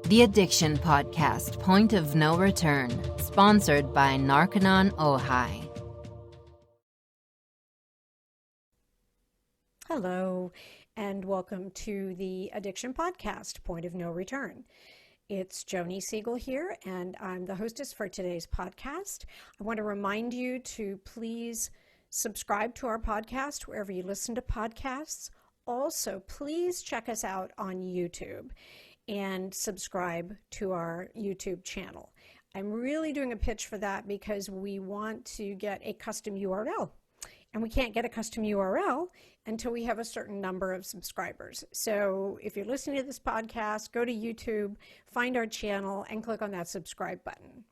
The Addiction Podcast, Point of No Return, sponsored by Narconon Ojai. Hello, and welcome to the Addiction Podcast, Point of No Return. It's Joni Siegel here, and I'm the hostess for today's podcast. I want to remind you to please subscribe to our podcast wherever you listen to podcasts. Also, please check us out on YouTube and subscribe to our YouTube channel. I'm really doing a pitch for that because we want to get a custom URL. And we can't get a custom URL until we have a certain number of subscribers. So if you're listening to this podcast, go to YouTube, find our channel, and click on that subscribe button.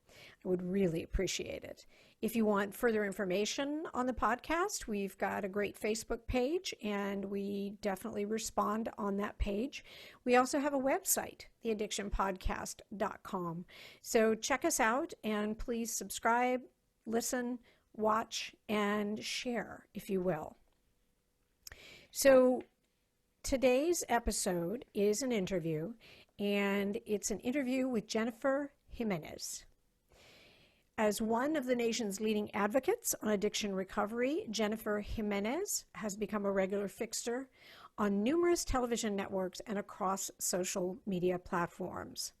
I would really appreciate it. If you want further information on the podcast, we've got a great Facebook page, and we definitely respond on that page. We also have a website, theaddictionpodcast.com. So check us out, and please subscribe, listen, watch, and share, if you will. So today's episode is an interview, and it's an interview with Jennifer Gimenez. As one of the nation's leading advocates on addiction recovery, Jennifer Gimenez has become a regular fixture on numerous television networks and across social media platforms.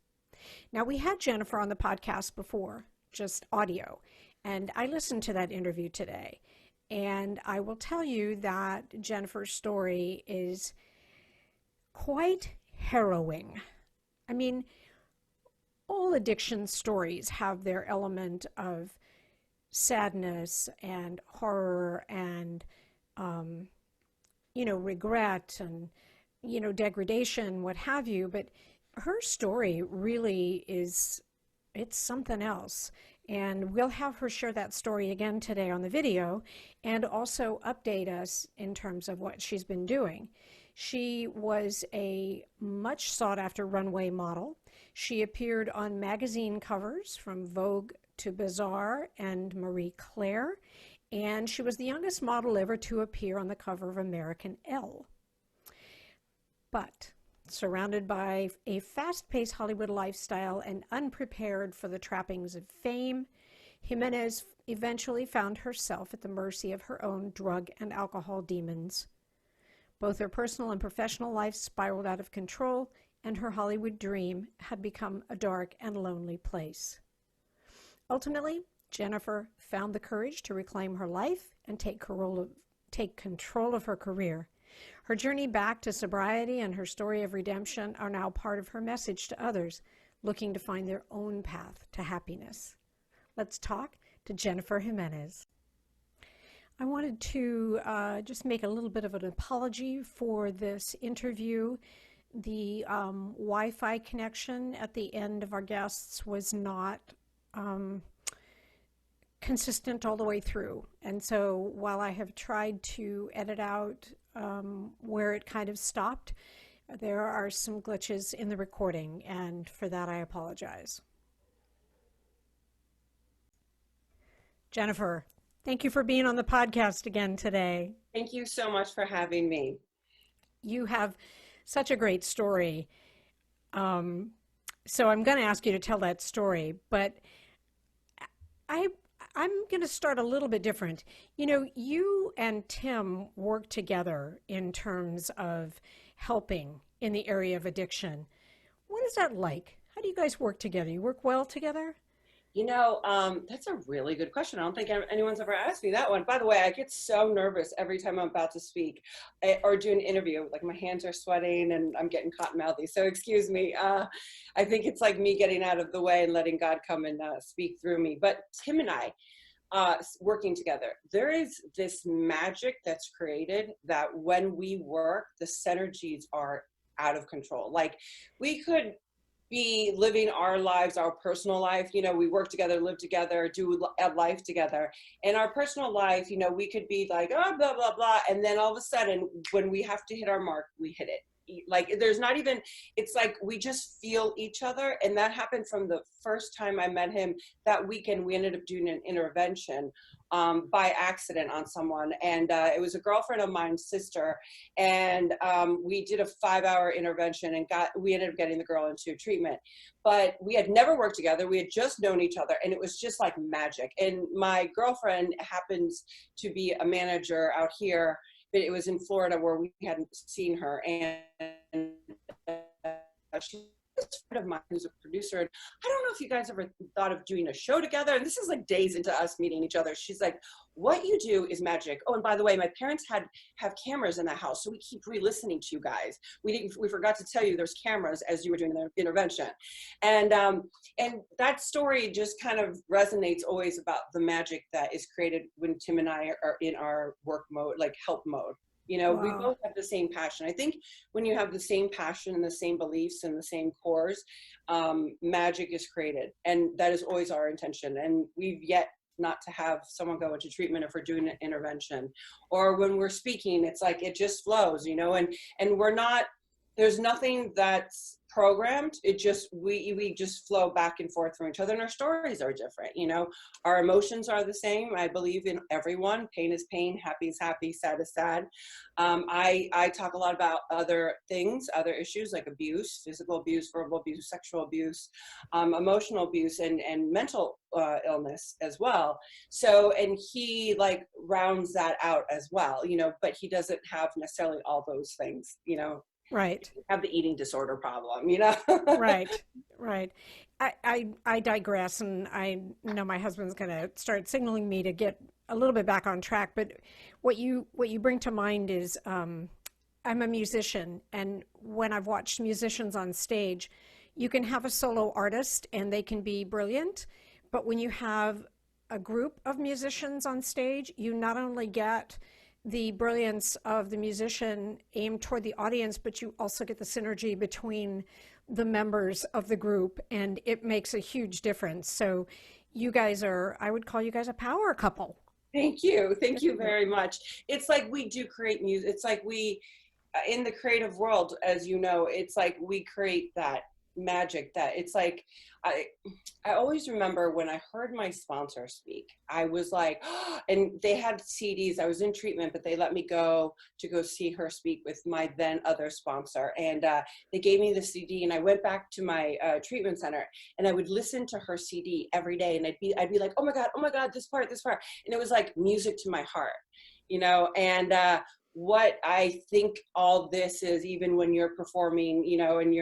Now, we had Jennifer on the podcast before, just audio, and I listened to that interview today, and I will tell you that Jennifer's story is quite harrowing. I mean, all addiction stories have their element of sadness and horror and, regret and, degradation, what have you. But her story really it's something else. And we'll have her share that story again today on the video and also update us in terms of what she's been doing. She was a much sought-after runway model. She appeared on magazine covers from Vogue to Bazaar and Marie Claire, and she was the youngest model ever to appear on the cover of American Elle. But surrounded by a fast-paced Hollywood lifestyle and unprepared for the trappings of fame, Gimenez eventually found herself at the mercy of her own drug and alcohol demons. Both her personal and professional life spiraled out of control, and her Hollywood dream had become a dark and lonely place. Ultimately, Jennifer found the courage to reclaim her life and take control of her career. Her journey back to sobriety and her story of redemption are now part of her message to others looking to find their own path to happiness. Let's talk to Jennifer Gimenez. I wanted to just make a little bit of an apology for this interview. The Wi-Fi connection at the end of our guests was not consistent all the way through. And so while I have tried to edit out where it kind of stopped, there are some glitches in the recording, and for that I apologize. Jennifer, thank you for being on the podcast again today. Thank you so much for having me. You have such a great story. So I'm going to ask you to tell that story, but I'm going to start a little bit different. You know, you and Tim work together in terms of helping in the area of addiction. What is that like? How do you guys work together? You work well together? You know, that's a really good question. I don't think anyone's ever asked me that one. By the way, I get so nervous every time I'm about to speak or do an interview. Like my hands are sweating and I'm getting cotton-mouthy. So excuse me. I think it's like me getting out of the way and letting God come and speak through me. But Tim and I, working together, there is this magic that's created that when we work, the synergies are out of control. Like we could be living our lives, our personal life, you know, we work together, live together, do a life together. In our personal life, you know, we could be like, oh, blah, blah, blah. And then all of a sudden, when we have to hit our mark, we hit it. Like there's not even, it's like we just feel each other. And that happened from the first time I met him. That weekend, we ended up doing an intervention by accident on someone. And it was a girlfriend of mine's sister. And we did a 5-hour intervention and we ended up getting the girl into treatment. But we had never worked together. We had just known each other, and it was just like magic. And my girlfriend happens to be a manager out here, but it was in Florida where we hadn't seen her. And she's a friend of mine who's a producer. And I don't know if you guys ever thought of doing a show together. And this is like days into us meeting each other. She's like, what you do is magic. Oh, and by the way, my parents have cameras in the house, so we keep re-listening to you guys. We forgot to tell you there's cameras as you were doing the intervention. And that story just kind of resonates always about the magic that is created when Tim and I are in our work mode, like help mode. You know, wow. We both have the same passion. I think when you have the same passion and the same beliefs and the same cores, magic is created. And that is always our intention. And we've yet not to have someone go into treatment if we're doing an intervention. Or when we're speaking, it's like it just flows, you know, and we're not, there's nothing that's programmed. It just, we just flow back and forth from each other, and our stories are different, you know. Our emotions are the same. I believe in everyone. Pain is pain, happy is happy, sad is sad. I talk a lot about other things, other issues like abuse, physical abuse, verbal abuse, sexual abuse, emotional abuse, and mental illness as well. So, and he like rounds that out as well, you know, but he doesn't have necessarily all those things, you know. Right. Have the eating disorder problem, you know? Right. I digress, and I know my husband's going to start signaling me to get a little bit back on track, but what you bring to mind is I'm a musician, and when I've watched musicians on stage, you can have a solo artist and they can be brilliant, but when you have a group of musicians on stage, you not only get the brilliance of the musician aimed toward the audience, but you also get the synergy between the members of the group, and it makes a huge difference. So you guys are, I would call you guys a power couple. Thank you. Thank you very much. It's like we do create music. It's like we, in the creative world, as you know, it's like we create that magic that it's like, I always remember when I heard my sponsor speak, I was like, oh, and they had CDs. I was in treatment, but they let me go see her speak with my then other sponsor. And they gave me the CD, and I went back to my treatment center, and I would listen to her CD every day. And I'd be like, oh my God, this part. And it was like music to my heart, you know, and what I think all this is, even when you're performing, you know, and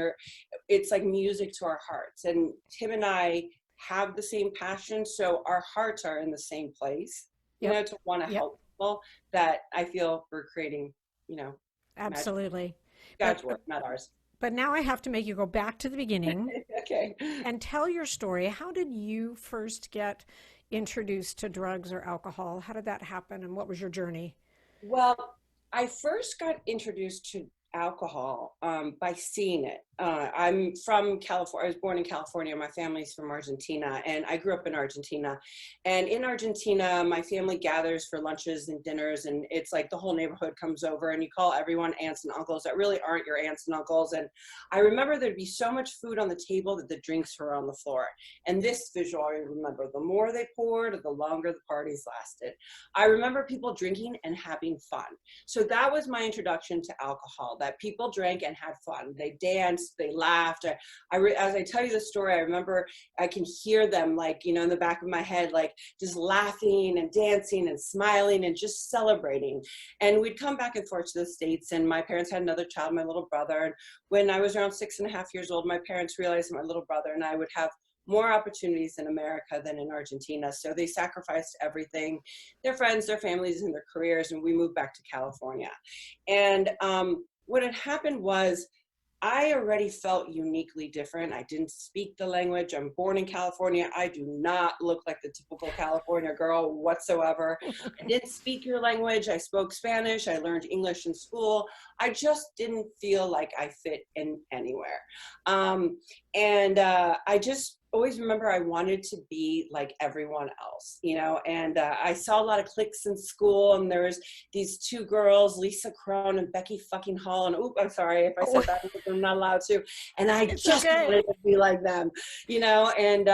it's like music to our hearts. And Tim and I have the same passion, so our hearts are in the same place, you know, to want to help people, that I feel we're creating, you know. Absolutely. God's work, not ours. But now I have to make you go back to the beginning. Okay. And tell your story. How did you first get introduced to drugs or alcohol? How did that happen, and what was your journey? Well, I first got introduced to alcohol by seeing it. I'm from California. I was born in California. My family's from Argentina, and I grew up in Argentina. And in Argentina, my family gathers for lunches and dinners, and it's like the whole neighborhood comes over, and you call everyone aunts and uncles that really aren't your aunts and uncles. And I remember there'd be so much food on the table that the drinks were on the floor. And this visual, I remember, the more they poured, the longer the parties lasted. I remember people drinking and having fun. So that was my introduction to alcohol, that people drank and had fun. They danced, they laughed. As I tell you the story, I remember I can hear them, like, you know, in the back of my head, like just laughing and dancing and smiling and just celebrating. And we'd come back and forth to the States, and my parents had another child, my little brother. And when I was around 6.5 years old, my parents realized my little brother and I would have more opportunities in America than in Argentina. So they sacrificed everything, their friends, their families, and their careers, and we moved back to California. And what had happened was I already felt uniquely different. I didn't speak the language. I'm born in California. I do not look like the typical California girl whatsoever. I didn't speak your language. I spoke Spanish. I learned English in school. I just didn't feel like I fit in anywhere. I just always remember I wanted to be like everyone else, you know, and I saw a lot of cliques in school, and there was these two girls, Lisa Crone and Becky fucking Hall, and I'm sorry if I said that, I'm not allowed to, and I just wanted to be like them, you know, and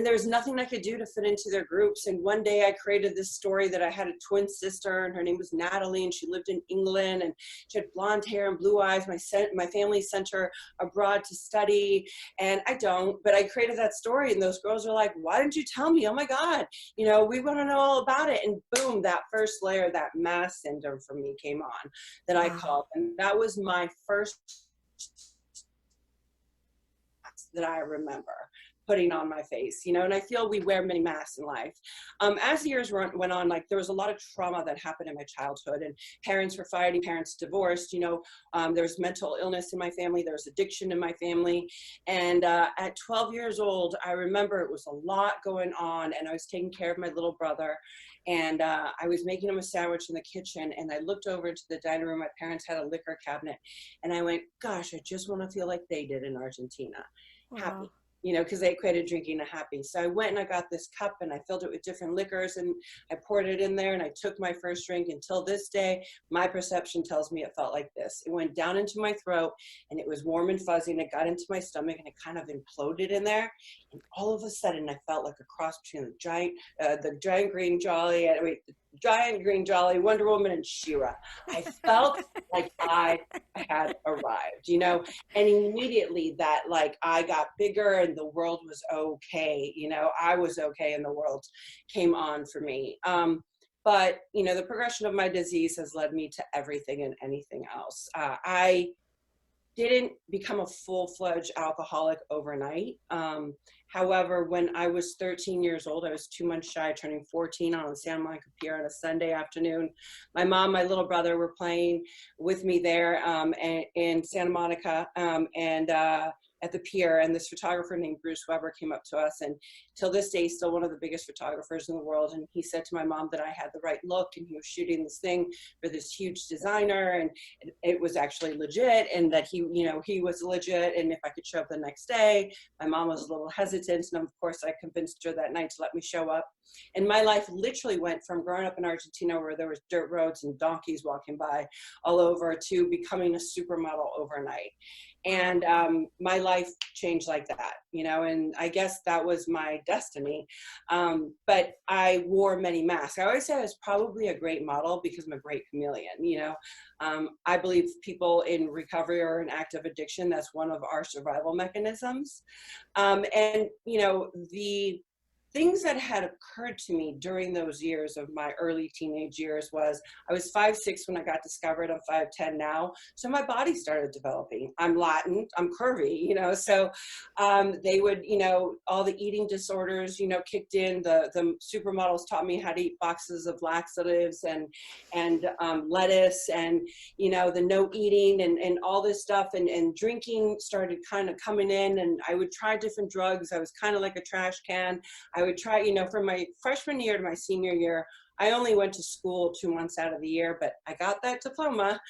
there's nothing I could do to fit into their groups. And one day I created this story that I had a twin sister, and her name was Natalie, and she lived in England, and she had blonde hair and blue eyes. My family sent her abroad to study, and I don't, but I created that story, and those girls are like, why didn't you tell me? Oh my God, you know, we want to know all about it. And boom, that first layer, that mass syndrome for me came on, that I called, and that was my first that I remember putting on my face, you know, and I feel we wear many masks in life. As the years went on, like there was a lot of trauma that happened in my childhood, and parents were fighting, parents divorced, you know, there was mental illness in my family, there was addiction in my family. And at 12 years old, I remember it was a lot going on, and I was taking care of my little brother, and I was making him a sandwich in the kitchen, and I looked over to the dining room. My parents had a liquor cabinet, and I went, gosh, I just want to feel like they did in Argentina. Wow. Happy. You know, because they equated drinking to happy. So I went and I got this cup, and I filled it with different liquors, and I poured it in there, and I took my first drink. Until this day, my perception tells me it felt like this. It went down into my throat, and it was warm and fuzzy, and it got into my stomach, and it kind of imploded in there. And all of a sudden, I felt like a cross between the giant green jolly, giant green jolly, Wonder Woman, and She-Ra. I felt like I had arrived, you know, and immediately that, like, I got bigger and the world was okay, you know, I was okay and the world came on for me. But, you know, the progression of my disease has led me to everything and anything else. I didn't become a full-fledged alcoholic overnight. However, when I was 13 years old, I was 2 months shy of turning 14 on the Santa Monica Pier on a Sunday afternoon. My mom, my little brother were playing with me there in Santa Monica, at the pier, and this photographer named Bruce Weber came up to us, and till this day, he's still one of the biggest photographers in the world. And he said to my mom that I had the right look, and he was shooting this thing for this huge designer, and it was actually legit, and that he, you know, he was legit, and if I could show up the next day. My mom was a little hesitant, and of course I convinced her that night to let me show up. And my life literally went from growing up in Argentina, where there was dirt roads and donkeys walking by all over, to becoming a supermodel overnight. And my life changed like that, you know, and I guess that was my destiny. But I wore many masks. I always say I was probably a great model because I'm a great chameleon, you know. I believe people in recovery or in active addiction, that's one of our survival mechanisms. And, you know, the things that had occurred to me during those years of my early teenage years was I was 5'6" when I got discovered. I'm 5'10" now. So my body started developing. I'm Latin, I'm curvy, you know, so they would, you know, all the eating disorders, you know, kicked in. The supermodels taught me how to eat boxes of laxatives and lettuce, and, you know, the no eating and all this stuff, and drinking started kind of coming in, and I would try different drugs. I was kind of like a trash can. I would try, you know, from my freshman year to my senior year, I only went to school 2 months out of the year, but I got that diploma.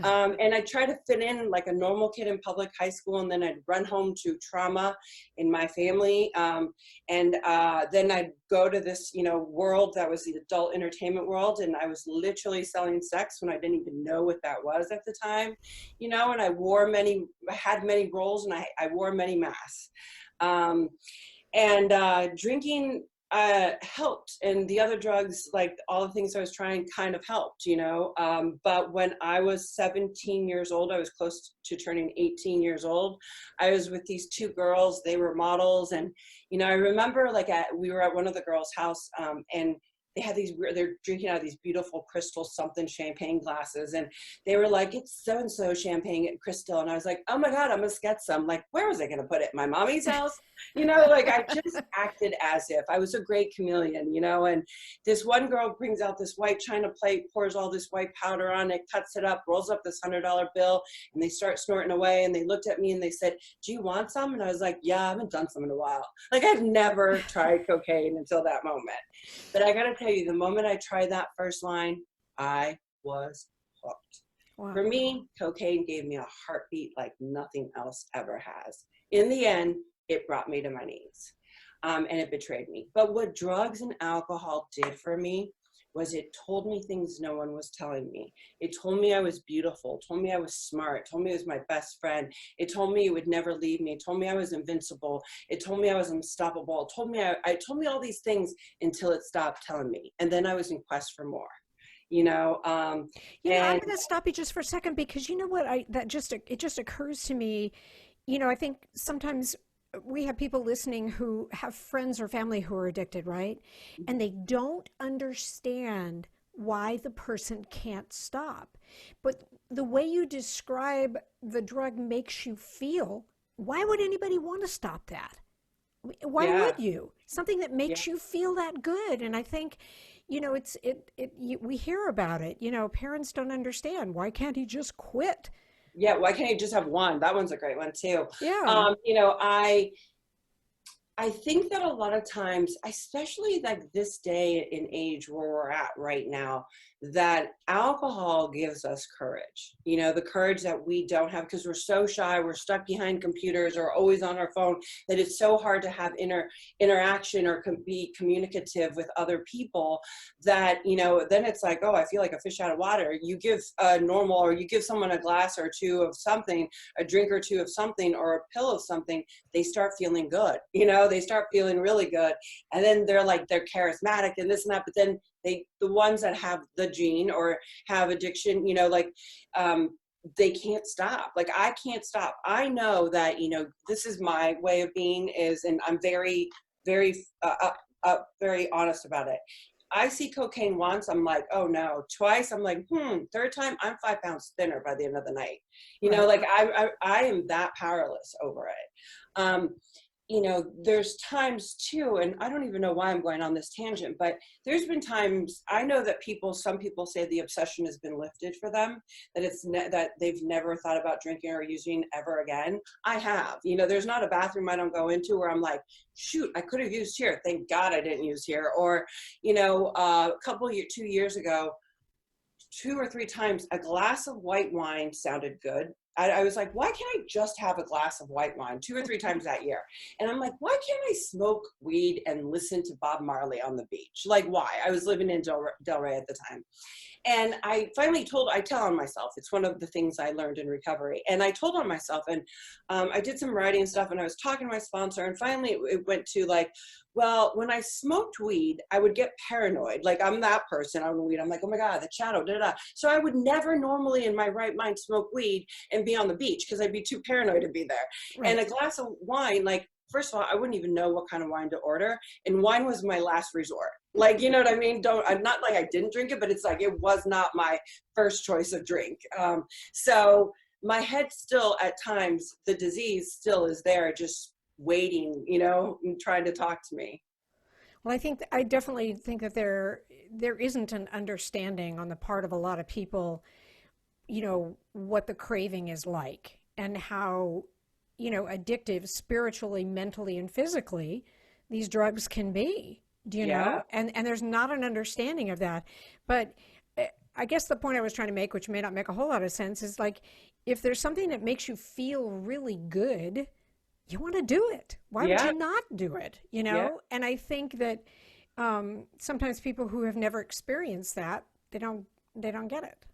And I tried to fit in like a normal kid in public high school, and then I'd run home to trauma in my family. Then I'd go to this, you know, world that was the adult entertainment world, and I was literally selling sex when I didn't even know what that was at the time, you know, and I had many roles, and I wore many masks. Drinking helped, and the other drugs, like all the things I was trying, kind of helped, you know. But when I was 17 years old, I was close to turning 18 years old. I was with these two girls. They were models, and, you know, I remember like we were at one of the girls' house, and they had they're drinking out of these beautiful crystal something champagne glasses, and they were like, it's so-and-so champagne and crystal, and I was like, oh my God, I must get some. Like, where was I going to put it? My mommy's house? You know, like I just acted as if I was a great chameleon, you know. And this one girl brings out this white china plate, pours all this white powder on it, cuts it up, rolls up this $100 bill, and they start snorting away. And they looked at me and they said, do you want some? And I was like, yeah, I haven't done some in a while. Like, I've never tried cocaine until that moment. But I got to tell you, the moment I tried that first line, I was hooked. Wow. For me, cocaine gave me a heartbeat like nothing else ever has. In the end, it brought me to my knees. And it betrayed me. But what drugs and alcohol did for me was it told me things no one was telling me. It told me I was beautiful, told me I was smart, told me it was my best friend. It told me it would never leave me. It told me I was invincible. It told me I was unstoppable. It told me it told me all these things until it stopped telling me. And then I was in quest for more. I'm going to stop you just for a second, because you know what, it just occurs to me, I think sometimes we have people listening who have friends or family who are addicted, right? And they don't understand why the person can't stop. But the way you describe the drug makes you feel, why would anybody want to stop that? Why would you? Something that makes you feel that good. And I think, we hear about it. Parents don't understand. Why can't he just quit? Yeah, why can't you just have one? That one's a great one too. Yeah. I think that a lot of times, especially like this day and age where we're at right now, that alcohol gives us courage. The courage that we don't have because we're so shy, we're stuck behind computers or always on our phone, that it's so hard to have interaction or be communicative with other people that, then it's like, oh, I feel like a fish out of water. You give you give someone a glass or two of something, a drink or two of something, or a pill of something, they start feeling good. They start feeling really good. And then they're charismatic and this and that, but then the ones that have the gene or have addiction, they can't stop. Like, I can't stop. I know that, this is my way of being and I'm very, very, very honest about it. I see cocaine once, I'm like, oh no. Twice, I'm like, third time, I'm 5 pounds thinner by the end of the night. I am that powerless over it. There's times too, and I don't even know why I'm going on this tangent, but there's been times, I know that some people say the obsession has been lifted for them, that that they've never thought about drinking or using ever again. I have. There's not a bathroom I don't go into where I'm like, shoot, I could have used here. Thank God I didn't use here. Or, 2 years ago, 2 or 3 times, a glass of white wine sounded good. I was like, why can't I just have a glass of white wine 2 or 3 times that year? And I'm like, why can't I smoke weed and listen to Bob Marley on the beach? Like, why? I was living in Del Rey at the time. And I finally I tell on myself. It's one of the things I learned in recovery. And I told on myself, and I did some writing and stuff, and I was talking to my sponsor, and finally it went to like, well, when I smoked weed, I would get paranoid. Like, I'm that person on weed. I'm like, oh my God, the shadow, da da. So I would never normally in my right mind smoke weed and be on the beach because I'd be too paranoid to be there. Right. And a glass of wine, like, first of all, I wouldn't even know what kind of wine to order. And wine was my last resort. Like, you know what I mean? I'm not like I didn't drink it, but it's like, it was not my first choice of drink. So my head still, at times, the disease still is there, just waiting, and trying to talk to me. Well, I definitely think that there isn't an understanding on the part of a lot of people, what the craving is like and how, addictive spiritually, mentally, and physically these drugs can be. Do you know? And there's not an understanding of that. But I guess the point I was trying to make, which may not make a whole lot of sense, is like, if there's something that makes you feel really good, you want to do it. Why would you not do it? And I think that sometimes people who have never experienced that, they don't get it.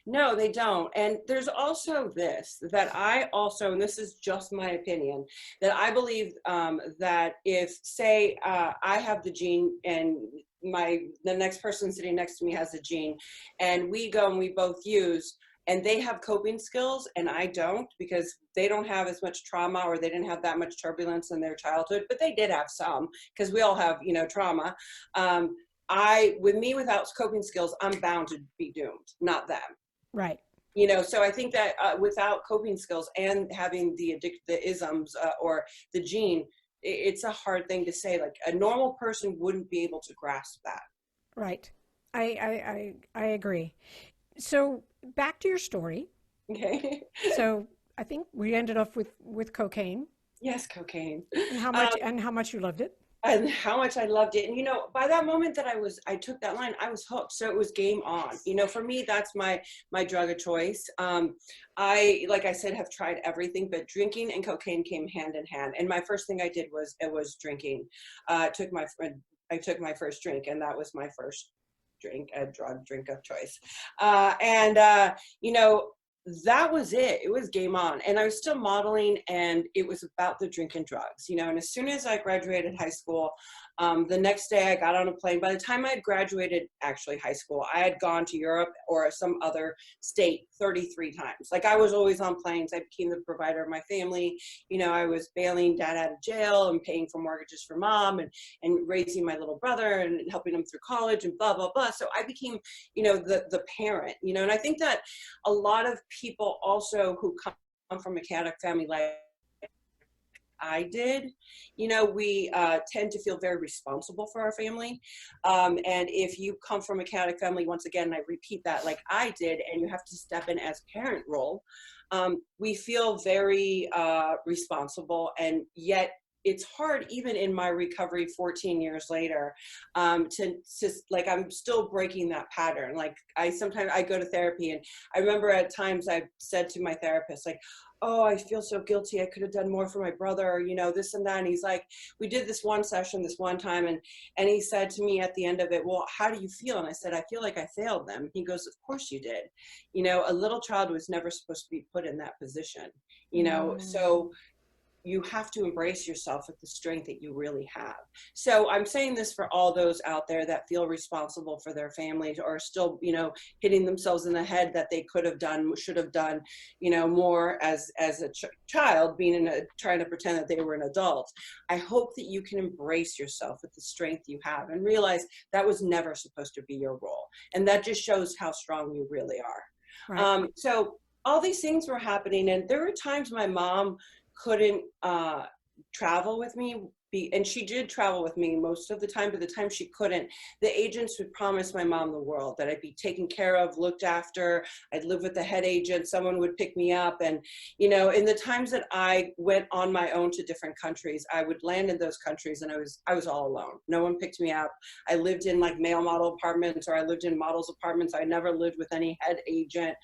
No, they don't. And there's also this, that I also, and this is just my opinion, that I believe that if, say, I have the gene and the next person sitting next to me has the gene, and we go and we both use, and they have coping skills and I don't, because they don't have as much trauma, or they didn't have that much turbulence in their childhood, but they did have some, because we all have, trauma. Without coping skills, I'm bound to be doomed, not them. Right. So I think that without coping skills and having the isms or the gene, it's a hard thing to say. Like, a normal person wouldn't be able to grasp that. Right. I agree. So back to your story. Okay. So I think we ended up with cocaine. Yes, cocaine. And how much you loved it. and how much I loved it. And, you know, by that moment that I took that line, I was hooked. So it was game on. You know, for me, that's my drug of choice. Like I said, have tried everything, but drinking and cocaine came hand in hand. And my first thing I did was drinking. I took my first drink, and that was my first drink, a drink of choice. You know, that was it. It was game on. And I was still modeling, and it was about the drink and drugs, you know. And as soon as I graduated high school, the next day I got on a plane. By the time I had graduated actually high school, I had gone to Europe or some other state 33 times. Like, I was always on planes. I became the provider of my family. You know, I was bailing dad out of jail and paying for mortgages for mom, and raising my little brother and helping him through college and blah, blah, blah. So I became, you know, the parent, you know. And I think that a lot of people also who come from a chaotic family like I did, you know, we tend to feel very responsible for our family. And if you come from a chaotic family, once again, I repeat that, like I did, and you have to step in as parent role, we feel very responsible, and yet it's hard, even in my recovery 14 years later, to like, I'm still breaking that pattern. Like, sometimes I go to therapy, and I remember at times I've said to my therapist, like, oh, I feel so guilty. I could have done more for my brother, you know, this and that. And he's like, we did this one session this one time, and he said to me at the end of it, well, how do you feel? And I said, I feel like I failed them. He goes, of course you did. You know, a little child was never supposed to be put in that position, you know. So you have to embrace yourself with the strength that you really have. So I'm saying this for all those out there that feel responsible for their families, or still, you know, hitting themselves in the head that they could have done, should have done, you know, more as a child, trying to pretend that they were an adult. I hope that you can embrace yourself with the strength you have, and realize that was never supposed to be your role. And that just shows how strong you really are. Right. So all these things were happening, and there were times my mom couldn't travel with me, and she did travel with me most of the time, but the time she couldn't, the agents would promise my mom the world, that I'd be taken care of, looked after, I'd live with the head agent, someone would pick me up. And, you know, in the times that I went on my own to different countries, I would land in those countries, and I was all alone. No one picked me up. I lived in like male model apartments, or I lived in models apartments. I never lived with any head agent.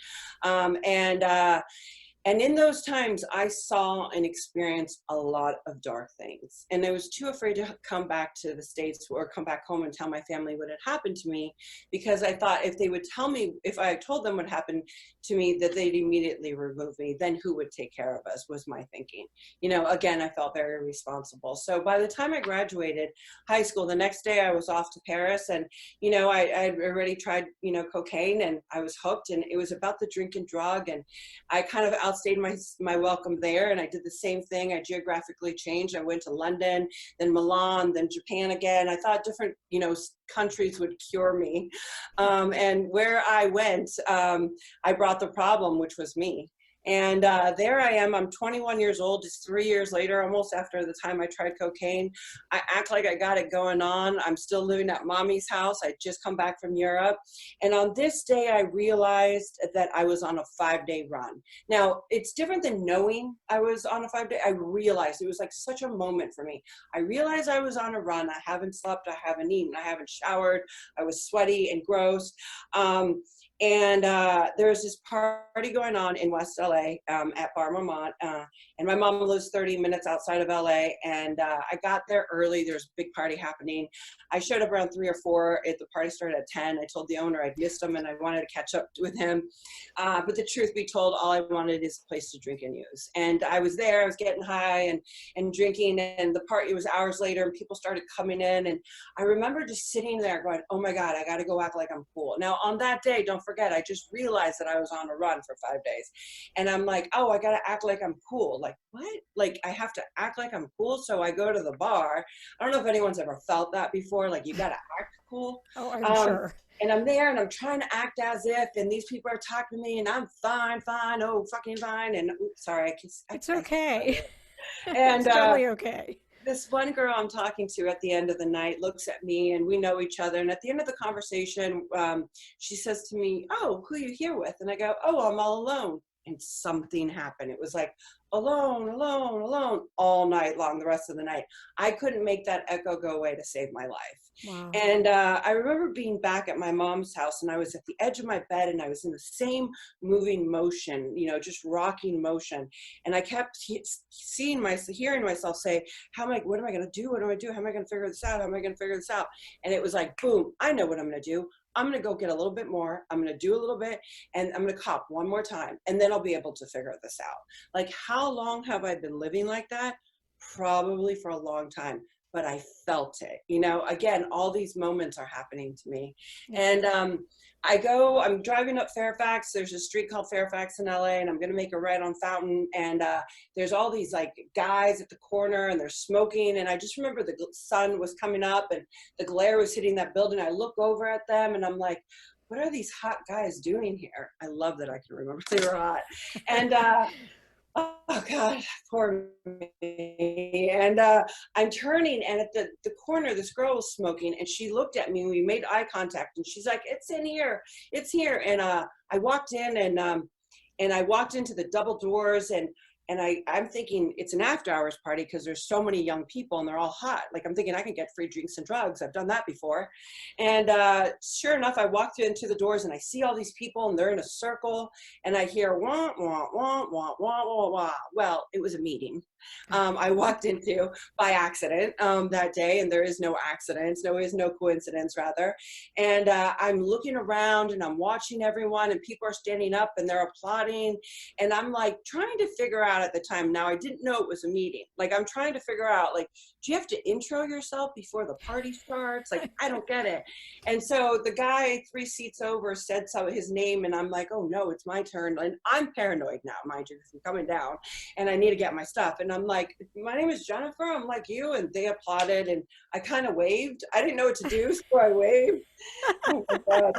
And in those times, I saw and experienced a lot of dark things. And I was too afraid to come back to the States or come back home and tell my family what had happened to me, because I thought if they would tell me, if I told them what happened to me, that they'd immediately remove me. Then who would take care of us, was my thinking. You know, again, I felt very responsible. So by the time I graduated high school, the next day I was off to Paris, and, you know, I had already tried, you know, cocaine, and I was hooked, and it was about the drink and drug. And I kind of outstayed my welcome there, and I did the same thing. I geographically changed. I went to London, then Milan, then Japan again. I thought different, you know, countries would cure me. And where I went, I brought the problem, which was me. And there I am. I'm 21 years old, just 3 years later, almost after the time I tried cocaine. I act like I got it going on. I'm still living at mommy's house. I just come back from Europe. And on this day, I realized that I was on a 5-day run. Now, it's different than knowing I was on a 5-day. I realized it was like such a moment for me. I realized I was on a run. I haven't slept. I haven't eaten. I haven't showered. I was sweaty and gross. And there was this party going on in West LA at Bar Marmont, and my mom lives 30 minutes outside of LA, and I got there early. There was a big party happening. I showed up around 3 or 4. The party started at 10. I told the owner I'd missed him and I wanted to catch up with him. But the truth be told, all I wanted is a place to drink and use. And I was there. I was getting high and drinking, and the party was hours later, and people started coming in. And I remember just sitting there going, oh my God, I got to go act like I'm cool. Now, on that day, don't forget, I just realized that I was on a run for 5 days. And I'm like, oh, I got to act like I'm cool. Like, what? Like, I have to act like I'm cool? So I go to the bar. I don't know if anyone's ever felt that before. Like, you got to act cool. Oh, I'm sure. And I'm there, and I'm trying to act as if, and these people are talking to me, and I'm fine, oh, fucking fine. And sorry, it's okay. And it's totally okay. This one girl I'm talking to at the end of the night looks at me, and we know each other. And at the end of the conversation, she says to me, oh, who are you here with? And I go, oh, I'm all alone. and something happened. It was like alone, alone, alone all night long, the rest of the night. I couldn't make that echo go away to save my life. Wow. And I remember being back at my mom's house, and I was at the edge of my bed, and I was in the same moving motion, you know, just rocking motion. And I kept hearing myself say, what am I going to do? What do I do? How am I going to figure this out? How am I going to figure this out? And it was like, boom, I know what I'm going to do. I'm going to go get a little bit more. I'm going to do a little bit, and I'm going to cop one more time, and then I'll be able to figure this out. Like, how long have I been living like that? Probably for a long time, but I felt it. You know, again, all these moments are happening to me. And I'm driving up Fairfax. There's a street called Fairfax in LA, and I'm going to make a right on Fountain. And there's all these like guys at the corner, and they're smoking. And I just remember the sun was coming up and the glare was hitting that building. I look over at them and I'm like, what are these hot guys doing here? I love that I can remember they were hot. And oh God, poor me. And I'm turning, and at the corner, this girl was smoking, and she looked at me, and we made eye contact, and she's like, it's in here, it's here. And I walked in, and I walked into the double doors, and I'm thinking it's an after hours party because there's so many young people and they're all hot. Like, I'm thinking I can get free drinks and drugs. I've done that before. And sure enough, I walked into the doors and I see all these people and they're in a circle, and I hear wah, wah, wah, wah, wah, wah, wah. Well, it was a meeting. I walked into by accident that day, and there is no accidents. There is no coincidence, rather. And I'm looking around and I'm watching everyone, and people are standing up and they're applauding. And I'm like trying to figure out at the time, now I didn't know it was a meeting. Like, I'm trying to figure out, like, do you have to intro yourself before the party starts? Like, I don't get it. And so the guy 3 seats over said his name, and I'm like, oh no, it's my turn. And I'm paranoid now, mind you, because I'm coming down and I need to get my stuff. And I'm like, my name is Jennifer. I'm like you. And they applauded, and I kind of waved. I didn't know what to do, so I waved. Oh my God.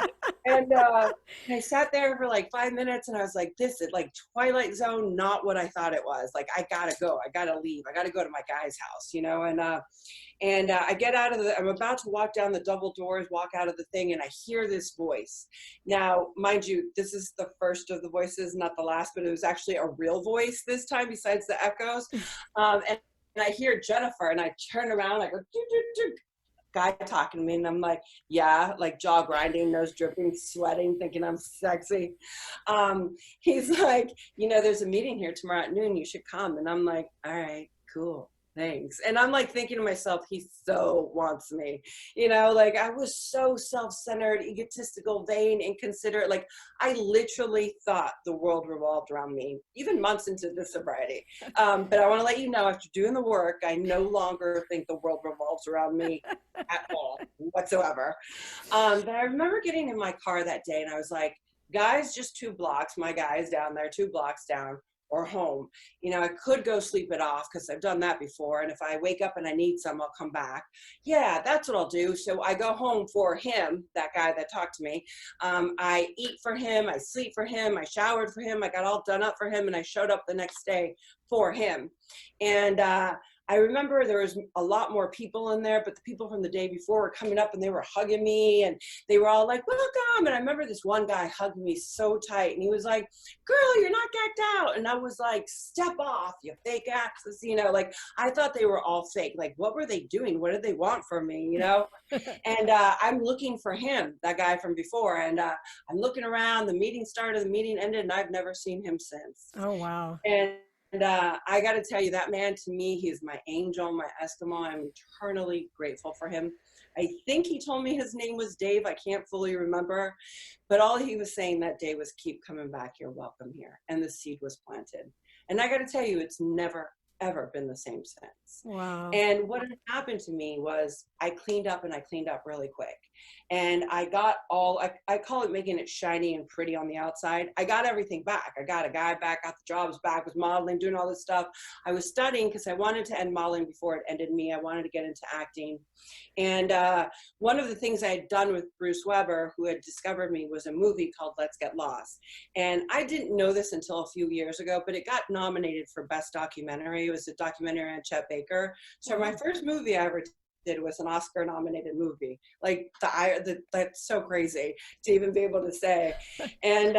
And I sat there for like 5 minutes, and I was like, this is like Twilight Zone, not what I thought it was. Like, I gotta go. I gotta leave. I gotta go to my guy's house, you know? And I get out of I'm about to walk down the double doors, walk out of the thing, and I hear this voice. Now, mind you, this is the first of the voices, not the last, but it was actually a real voice this time besides the echoes. And I hear Jennifer, and I turn around, I go, doo, doo, doo. Guy talking to me, and I'm like, yeah, like jaw grinding, nose dripping, sweating, thinking I'm sexy. He's like, you know, there's a meeting here tomorrow at noon, you should come. And I'm like, all right, cool, thanks. And I'm like thinking to myself, he so wants me, you know, like I was so self-centered, egotistical, vain, inconsiderate. Like, I literally thought the world revolved around me, even months into the sobriety. But I want to let you know, after doing the work, I no longer think the world revolves around me at all, whatsoever. But I remember getting in my car that day, and I was like, guys, just 2 blocks, my guy's down there, 2 blocks down, or home. You know, I could go sleep it off because I've done that before. And if I wake up and I need some, I'll come back. Yeah, that's what I'll do. So I go home for him, that guy that talked to me. I eat for him. I sleep for him. I showered for him. I got all done up for him. And I showed up the next day for him. And I remember there was a lot more people in there, but the people from the day before were coming up and they were hugging me, and they were all like, welcome. And I remember this one guy hugged me so tight, and he was like, girl, you're not gacked out. And I was like, step off, you fake asses. You know, like, I thought they were all fake. Like, what were they doing? What did they want from me? You know? And I'm looking for him, that guy from before. And I'm looking around, the meeting started, the meeting ended, and I've never seen him since. Oh, wow. And I got to tell you, that man, to me, he's my angel, my Eskimo. I'm eternally grateful for him. I think he told me his name was Dave. I can't fully remember. But all he was saying that day was, keep coming back. You're welcome here. And the seed was planted. And I got to tell you, it's never, ever been the same since. Wow. And what had happened to me was I cleaned up, and I cleaned up really quick. And I got I call it making it shiny and pretty on the outside. I got everything back. I got a guy back, got the jobs back, was modeling, doing all this stuff. I was studying because I wanted to end modeling before it ended me. I wanted to get into acting. And one of the things I had done with Bruce Weber, who had discovered me, was a movie called Let's Get Lost. And I didn't know this until a few years ago, but it got nominated for Best Documentary. It was a documentary on Chet Baker. So my first movie I ever did was an Oscar nominated movie. Like that's so crazy to even be able to say. And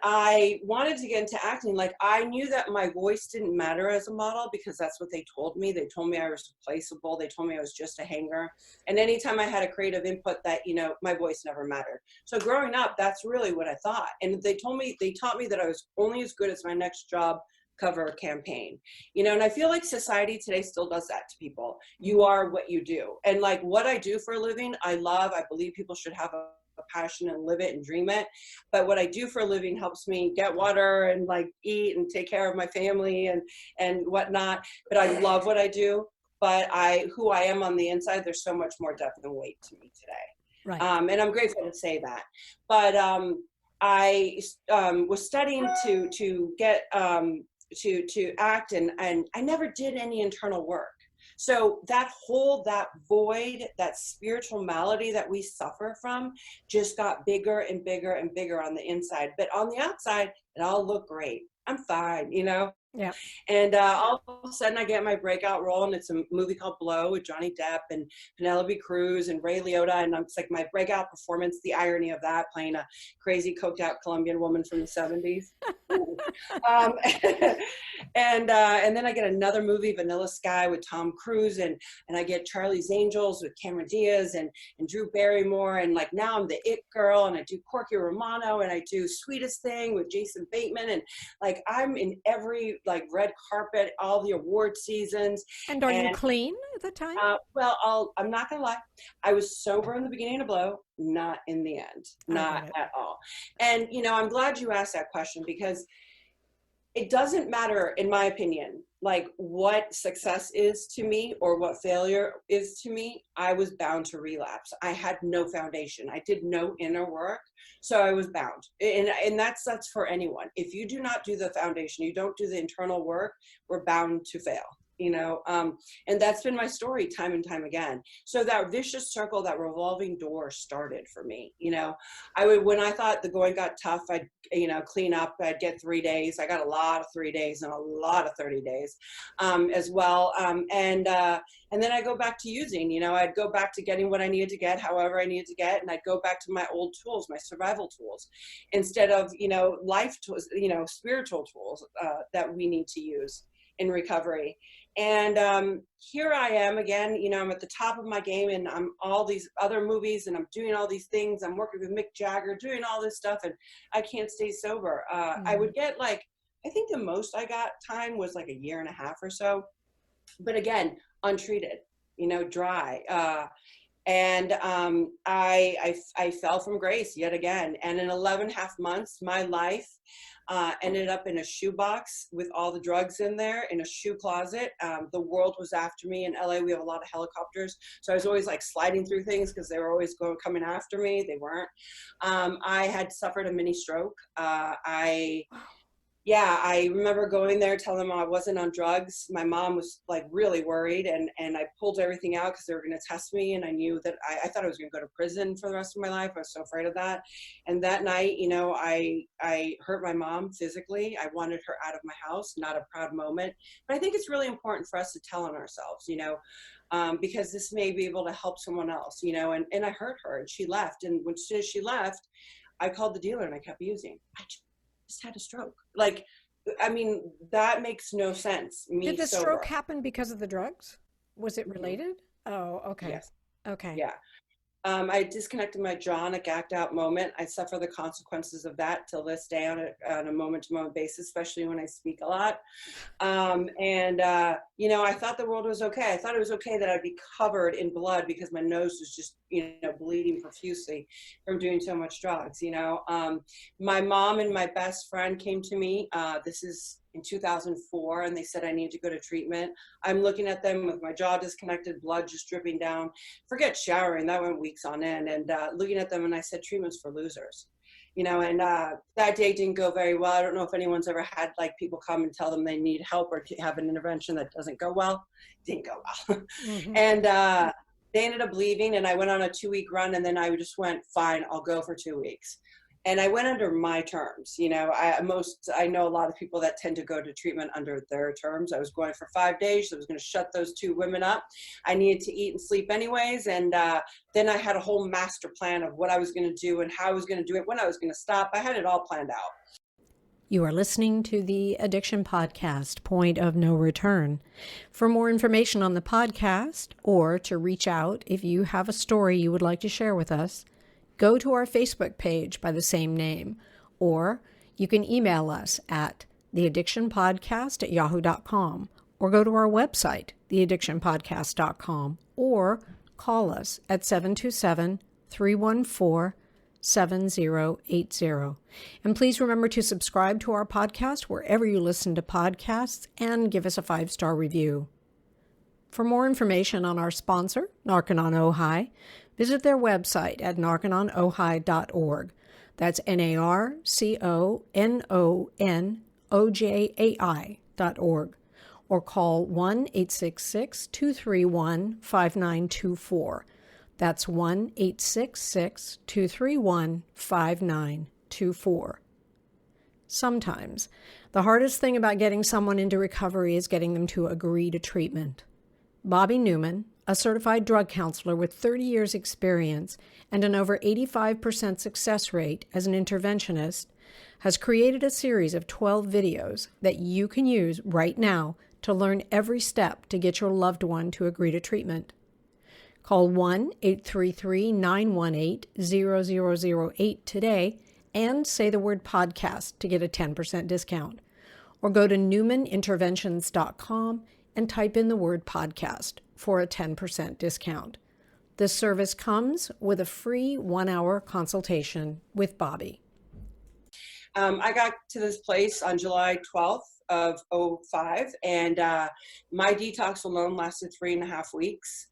I wanted to get into acting. Like, I knew that my voice didn't matter as a model because that's what they told me. They told me I was replaceable. They told me I was just a hanger. And anytime I had a creative input, that, you know, my voice never mattered. So growing up, that's really what I thought. And they taught me that I was only as good as my next job cover campaign, you know. And I feel like society today still does that to people. You are what you do. And like, what I do for a living, I love. I believe people should have a passion and live it and dream it. But what I do for a living helps me get water and like eat and take care of my family and whatnot. But I love what I do. But who I am on the inside, there's so much more depth and weight to me today. Right. And I'm grateful to say that. But I was studying to get to act, and I never did any internal work. So that void, that spiritual malady that we suffer from just got bigger and bigger and bigger on the inside. But on the outside, it all looked great. I'm fine, you know? Yeah. And all of a sudden I get my breakout role, and it's a movie called Blow with Johnny Depp and Penelope Cruz and Ray Liotta. And it's like my breakout performance, the irony of that, playing a crazy coked out Colombian woman from the 70s. And then I get another movie, Vanilla Sky, with Tom Cruise, and I get Charlie's Angels with Cameron Diaz and Drew Barrymore. And like, now I'm the it girl, and I do Corky Romano, and I do Sweetest Thing with Jason Bateman. And like, I'm in every like red carpet, all the award seasons. And are you clean at the time? Well, I'm not gonna lie. I was sober in the beginning of Blow, not in the end, not at all. And you know, I'm glad you asked that question, because it doesn't matter, in my opinion, like what success is to me or what failure is to me. I was bound to relapse. I had no foundation. I did no inner work. So I was bound. And that's for anyone. If you do not do the foundation, you don't do the internal work, we're bound to fail. You know, and that's been my story time and time again. So that vicious circle, that revolving door started for me. You know, when I thought the going got tough, I'd, you know, clean up, I'd get 3 days. I got a lot of 3 days and a lot of 30 days as well. And then I go back to using, you know, I'd go back to getting what I needed to get, however I needed to get. And I'd go back to my old tools, my survival tools, instead of, you know, life tools, you know, spiritual tools that we need to use in recovery. And here I am again, you know, I'm at the top of my game, and I'm all these other movies, and I'm doing all these things. I'm working with Mick Jagger, doing all this stuff, and I can't stay sober. I would get like, I think the most I got time was like 1.5 years or so. But again, untreated, you know, dry. And I fell from grace yet again. And in 11.5 months, my life ended up in a shoebox with all the drugs in there, in a shoe closet. The world was after me. In LA, we have a lot of helicopters. So I was always like sliding through things because they were always coming after me. They weren't. I had suffered a mini stroke. I remember going there, telling them I wasn't on drugs. My mom was like really worried, and I pulled everything out because they were going to test me. And I knew that I thought I was going to go to prison for the rest of my life. I was so afraid of that. And that night, you know, I hurt my mom physically. I wanted her out of my house, not a proud moment. But I think it's really important for us to tell on ourselves, you know, because this may be able to help someone else, you know, and I hurt her, and she left. And when she left, I called the dealer and I kept using. I just had a stroke. Like, I mean, that makes no sense. Did the stroke happen because of the drugs? Was it related? Mm-hmm. Oh, okay. Yes. Okay. Yeah. I disconnected my jaw in a gacked out moment. I suffer the consequences of that till this day on a moment-to-moment basis, especially when I speak a lot. You know, I thought the world was okay. I thought it was okay that I'd be covered in blood because my nose was just, you know, bleeding profusely from doing so much drugs, you know. My mom and my best friend came to me. This is in 2004, and they said I need to go to treatment. I'm looking at them with my jaw disconnected, blood just dripping down. Forget showering, that went weeks on end. And looking at them, and I said, treatment's for losers. You know, and that day didn't go very well. I don't know if anyone's ever had like people come and tell them they need help or have an intervention that doesn't go well. It didn't go well. Mm-hmm. And they ended up leaving, and I went on a 2-week run, and then I just went, fine, I'll go for 2 weeks. And I went under my terms. You know, I know a lot of people that tend to go to treatment under their terms. I was going for 5 days. So I was going to shut those 2 women up. I needed to eat and sleep anyways. And then I had a whole master plan of what I was going to do and how I was going to do it, when I was going to stop. I had it all planned out. You are listening to the Addiction Podcast, Point of No Return. For more information on the podcast, or to reach out if you have a story you would like to share with us, go to our Facebook page by the same name, or you can email us at theaddictionpodcast@yahoo.com, or go to our website, theaddictionpodcast.com, or call us at 727-314-7080. And please remember to subscribe to our podcast wherever you listen to podcasts and give us a 5-star review. For more information on our sponsor, Narconon Ojai, visit their website at narcononohai.org. That's NARCONONOJAI.org. Or call 1-866-231-5924. That's 1-866-231-5924. Sometimes, the hardest thing about getting someone into recovery is getting them to agree to treatment. Bobby Newman, a certified drug counselor with 30 years experience and an over 85% success rate as an interventionist, has created a series of 12 videos that you can use right now to learn every step to get your loved one to agree to treatment. Call 1-833-918-0008 today and say the word podcast to get a 10% discount. Or go to newmaninterventions.com and type in the word podcast for a 10% discount. This service comes with a free 1-hour consultation with Bobby. I got to this place on July 12th of 2005, and my detox alone lasted 3.5 weeks.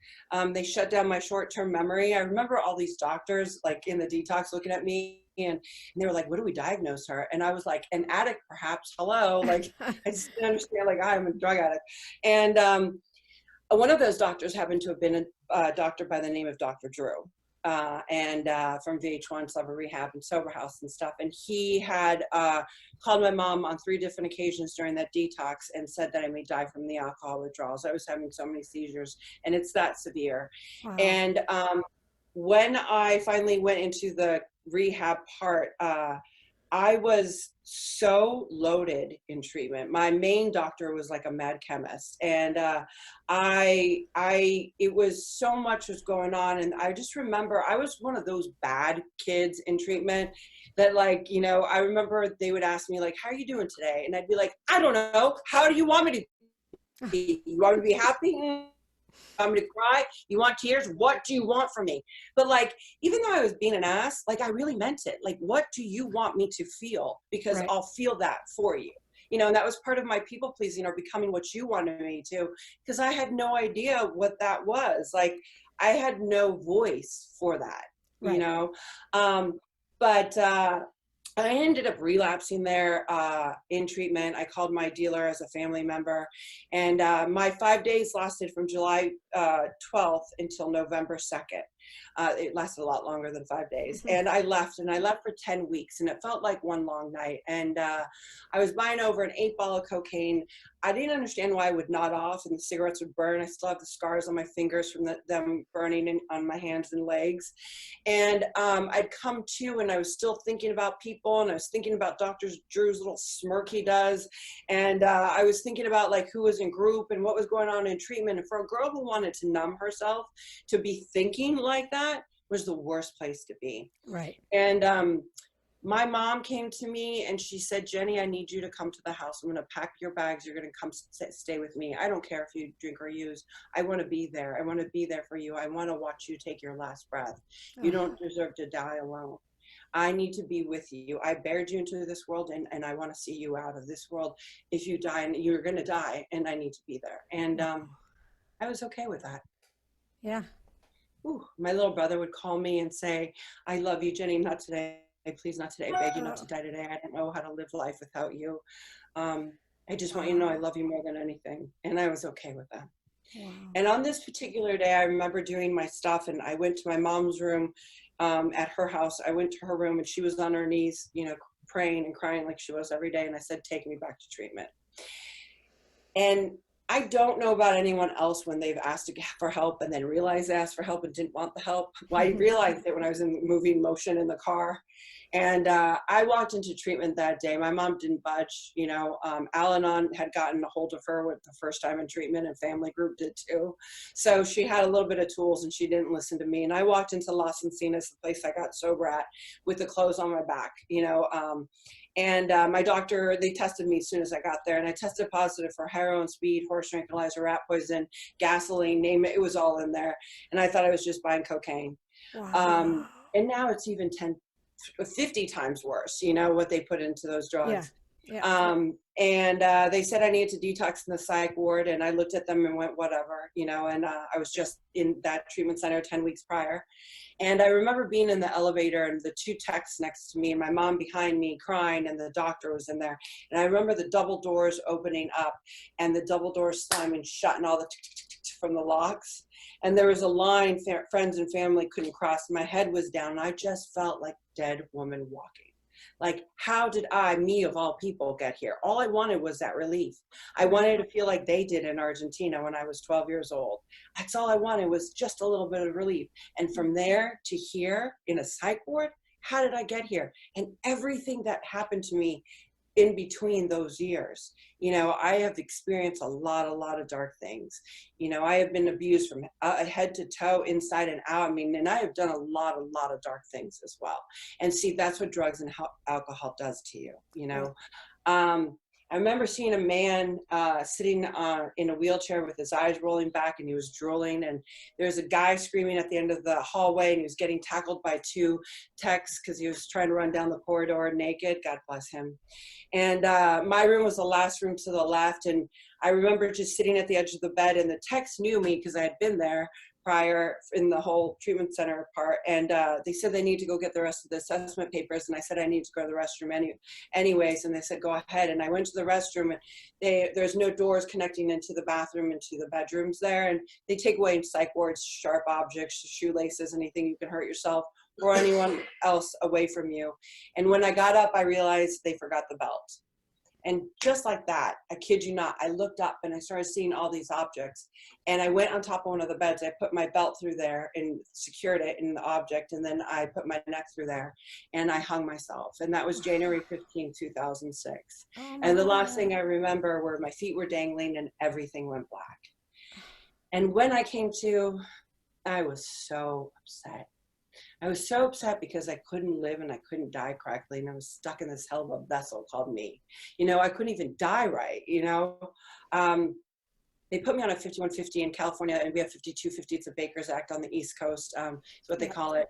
They shut down my short-term memory. I remember all these doctors like in the detox looking at me, and they were like, what do we diagnose her? And I was like, an addict, perhaps. Hello. Like, I just didn't understand, like, I'm a drug addict. And one of those doctors happened to have been a doctor by the name of Dr. Drew. From VH1, Celebrity Rehab and Sober House and stuff. And he had called my mom on 3 different occasions during that detox and said that I may die from the alcohol withdrawals. I was having so many seizures, and it's that severe. Wow. And when I finally went into the rehab part, I was so loaded in treatment. My main doctor was like a mad chemist, and it was so much was going on. And I just remember I was one of those bad kids in treatment that, like, you know, I remember they would ask me like, how are you doing today? And I'd be like, I don't know. How do you want me to be? You want me to be happy? I'm going to cry? You want tears? What do you want from me? But like, even though I was being an ass, like I really meant it. Like, what do you want me to feel? Because right. I'll feel that for you. You know, and that was part of my people pleasing, or becoming what you wanted me to, because I had no idea what that was. Like, I had no voice for that, right. You know? I ended up relapsing there in treatment. I called my dealer as a family member, and my 5 days lasted from July 12th until November 2nd. It lasted a lot longer than 5 days. Mm-hmm. And I left for 10 weeks, and it felt like one long night. And I was buying over an 8-ball of cocaine. I didn't understand why I would nod off and the cigarettes would burn. I still have the scars on my fingers from them burning on my hands and legs. And I'd come to, and I was still thinking about people, and I was thinking about Dr. Drew's little smirk he does. And I was thinking about like who was in group and what was going on in treatment. And for a girl who wanted to numb herself, to be thinking like that was the worst place to be. Right. And my mom came to me and she said, Jenny, I need you to come to the house. I'm going to pack your bags. You're going to come stay with me. I don't care if you drink or use. I want to be there. I want to be there for you. I want to watch you take your last breath. You don't deserve to die alone. I need to be with you. I bared you into this world, and I want to see you out of this world. If you die, and you're going to die, and I need to be there. And I was okay with that. Yeah. Ooh, my little brother would call me and say, I love you, Jenny, not today. Please, not today. I beg you not to die today. I don't know how to live life without you. I just want you to know I love you more than anything. And I was okay with that. Wow. And on this particular day, I remember doing my stuff, and I went to my mom's room, at her house. I went to her room and she was on her knees, you know, praying and crying like she was every day. And I said, take me back to treatment. And I don't know about anyone else when they've asked for help and then realized they asked for help and didn't want the help. Well, I realized it when I was in moving motion in the car. And I walked into treatment that day. My mom didn't budge. You know, Al-Anon had gotten a hold of her with the first time in treatment, and family group did too. So she had a little bit of tools, and she didn't listen to me. And I walked into Las Encinas, the place I got sober at, with the clothes on my back, you know. My doctor, they tested me as soon as I got there, and I tested positive for heroin, speed, horse tranquilizer, rat poison, gasoline, name it. It was all in there. And I thought I was just buying cocaine. Wow. And now it's even 50 times worse, you know, what they put into those drugs. They said I needed to detox in the psych ward, and I looked at them and went, whatever, you know, and I was just in that treatment center 10 weeks prior. And I remember being in the elevator and the two techs next to me and my mom behind me crying, and the doctor was in there. And I remember the double doors opening up and the double doors slamming shut and all the from the locks. And there was a line friends and family couldn't cross. My head was down. And I just felt like dead woman walking. Like, how did me of all people, get here? All I wanted was that relief. I wanted to feel like they did in Argentina when I was 12 years old. That's all I wanted, was just a little bit of relief. And from there to here in a psych ward, how did I get here? And everything that happened to me in between those years, you know, I have experienced a lot of dark things. You know, I have been abused from head to toe, inside and out. I mean, and I have done a lot of dark things as well. And see, that's what drugs and alcohol does to you, you know. I remember seeing a man sitting in a wheelchair with his eyes rolling back, and he was drooling, and there's a guy screaming at the end of the hallway, and he was getting tackled by two techs because he was trying to run down the corridor naked. God bless him. And my room was the last room to the left, and I remember just sitting at the edge of the bed, and the techs knew me because I had been there prior in the whole treatment center part, and they said they need to go get the rest of the assessment papers, and I said I need to go to the restroom anyways, and they said go ahead, and I went to the restroom, and there's no doors connecting into the bathroom into the bedrooms there, and they take away in psych wards sharp objects, shoelaces, anything you can hurt yourself or anyone else away from you. And when I got up, I realized they forgot the belt. And just like that, I kid you not, I looked up and I started seeing all these objects. And I went on top of one of the beds. I put my belt through there and secured it in the object. And then I put my neck through there and I hung myself. And that was January 15, 2006. And the last thing I remember were my feet were dangling and everything went black. And when I came to, I was so upset. I was so upset because I couldn't live and I couldn't die correctly, and I was stuck in this hell of a vessel called me. You know, I couldn't even die right, you know. They put me on a 5150 in California, and we have 5250. It's a Baker's Act on the East Coast, is what they call it.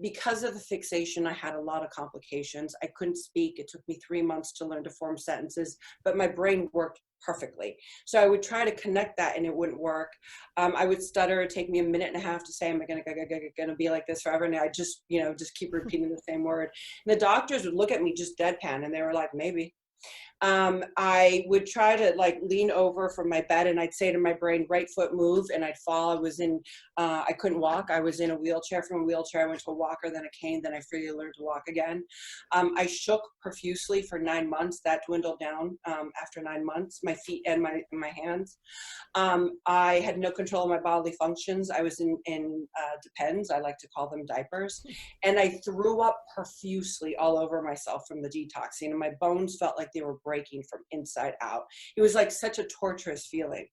Because of the fixation, I had a lot of complications. I couldn't speak. It took me 3 months to learn to form sentences, but my brain worked perfectly. So I would try to connect that and it wouldn't work. I would stutter. It'd take me a minute and a half to say, am I gonna be like this forever? And I just, you know, just keep repeating the same word. And the doctors would look at me just deadpan, and they were like, maybe. I would try to like lean over from my bed, and I'd say to my brain, right foot move, and I'd fall. I couldn't walk. I was in a wheelchair. From a wheelchair, I went to a walker, then a cane, then I freely learned to walk again. I shook profusely for 9 months. That dwindled down after 9 months, my feet and my hands. I had no control of my bodily functions. I was in depends. I like to call them diapers. And I threw up profusely all over myself from the detoxing, and my bones felt like they were breaking from inside out. It was like such a torturous feeling.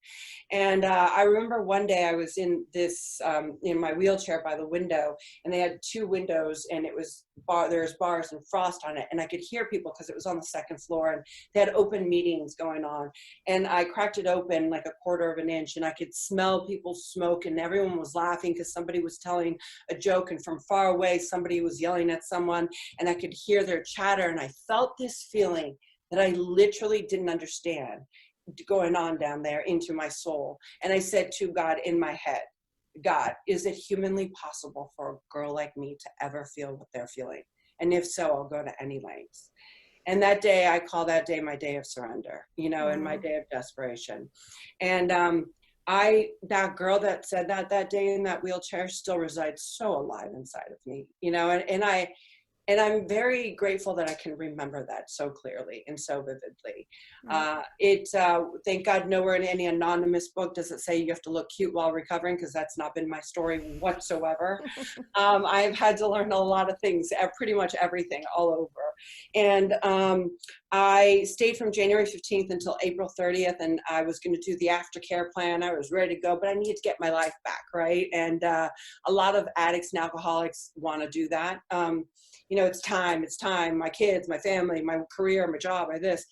And I remember one day I was in this, in my wheelchair by the window, and they had 2 windows, and it was there's bars and frost on it, and I could hear people because it was on the 2nd floor, and they had open meetings going on, and I cracked it open like a 1/4 of an inch, and I could smell people's smoke, and everyone was laughing because somebody was telling a joke, and from far away somebody was yelling at someone, and I could hear their chatter, and I felt this feeling that I literally didn't understand going on down there into my soul. And I said to God in my head, God, is it humanly possible for a girl like me to ever feel what they're feeling? And if so, I'll go to any lengths. And that day, I call that day my day of surrender, you know, and my day of desperation. And that girl that said that day in that wheelchair still resides so alive inside of me, you know, and I'm very grateful that I can remember that so clearly and so vividly. Thank God nowhere in any anonymous book does it say you have to look cute while recovering, because that's not been my story whatsoever. I've had to learn a lot of things, pretty much everything all over. And I stayed from January 15th until April 30th, and I was going to do the aftercare plan. I was ready to go, but I needed to get my life back, right? And a lot of addicts and alcoholics want to do that. You know, it's time, my kids, my family, my career, my job, this.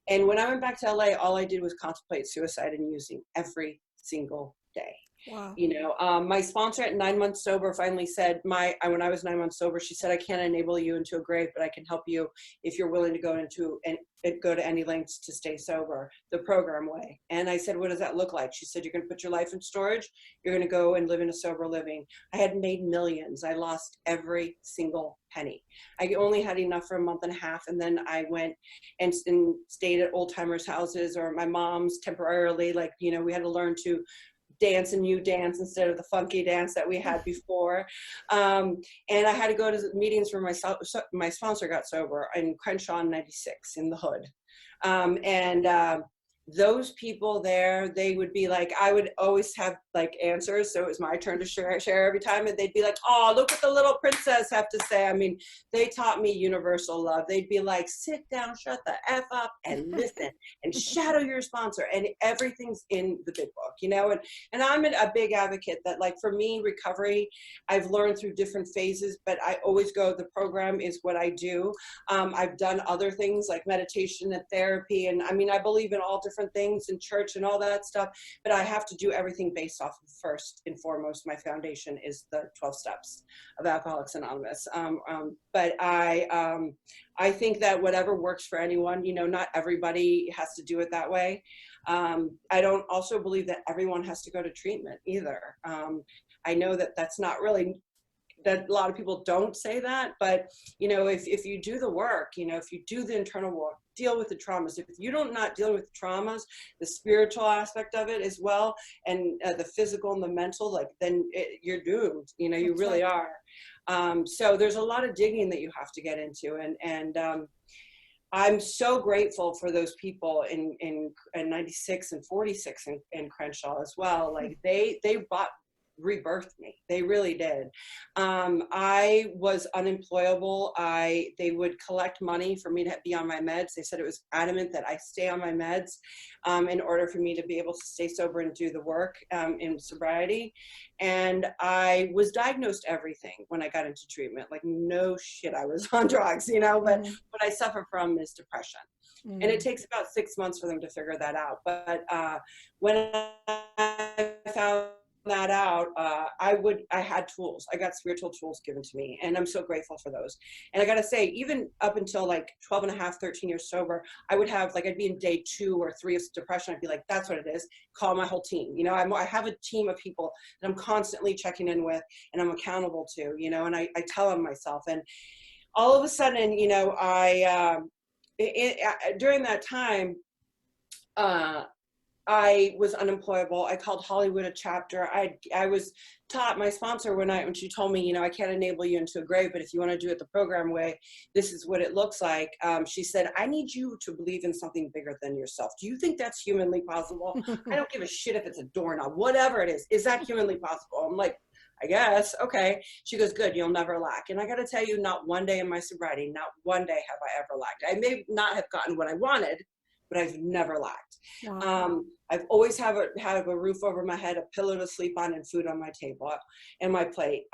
And when I went back to LA, all I did was contemplate suicide and using every single day. Wow. You know, my sponsor at 9 months sober finally said, when I was 9 months sober, she said, I can't enable you into a grave, but I can help you if you're willing to go to any lengths to stay sober, the program way. And I said, what does that look like? She said, you're going to put your life in storage. You're going to go and live in a sober living. I had made millions. I lost every single penny. I only had enough for a month and a half. And then I went and stayed at old timers' houses or my mom's temporarily. Like, you know, we had to learn to dance a new dance instead of the funky dance that we had before. And I had to go to meetings where my sponsor got sober in Crenshaw 96 in the hood. Those people there, they would be like, I would always have like answers. So it was my turn to share every time. And they'd be like, oh, look what the little princess have to say. I mean, they taught me universal love. They'd be like, sit down, shut the F up and listen and shadow your sponsor. And everything's in the big book, you know? And I'm a big advocate that, like, for me, recovery, I've learned through different phases, but I always go, the program is what I do. I've done other things like meditation and therapy. And I mean, I believe in all different things in church and all that stuff, but I have to do everything based off of, first and foremost, my foundation is the 12 steps of Alcoholics Anonymous. But I think that whatever works for anyone, you know, not everybody has to do it that way. I don't also believe that everyone has to go to treatment either. I know that that's not really, that a lot of people don't say that, but, you know, if you do the work, you know, if you do the internal work, deal with the traumas. If you don't not deal with the traumas, the spiritual aspect of it as well, and the physical and the mental, like, then you're doomed, you know, you really are. So there's a lot of digging that you have to get into. And I'm so grateful for those people in 96 and 46 in Crenshaw as well. Like they rebirthed me. They really did. I was unemployable. They would collect money for me to be on my meds. They said it was adamant that I stay on my meds in order for me to be able to stay sober and do the work in sobriety. And I was diagnosed everything when I got into treatment. Like, no shit, I was on drugs, you know, but what I suffer from is depression. And it takes about 6 months for them to figure that out. But when I found that out, I had tools. I got spiritual tools given to me, and I'm so grateful for those. And I gotta say, even up until like 12 and a half, 13 years sober, I would have, like, I'd be in day 2 or 3 of depression. I'd be like, that's what it is. Call my whole team. You know, I have a team of people that I'm constantly checking in with and I'm accountable to, you know, and I tell them myself. And all of a sudden, you know, during that time, I was unemployable. I called Hollywood a chapter. I was taught, my sponsor when she told me, you know, I can't enable you into a grave, but if you want to do it the program way, this is what it looks like. She said, I need you to believe in something bigger than yourself. Do you think that's humanly possible? I don't give a shit if it's a doorknob, whatever it is. Is that humanly possible? I'm like, I guess. Okay. She goes, good, you'll never lack. And I got to tell you, not one day in my sobriety, not one day have I ever lacked. I may not have gotten what I wanted, but I've never lacked. Wow. I've always had a roof over my head, a pillow to sleep on, and food on my table and my plate.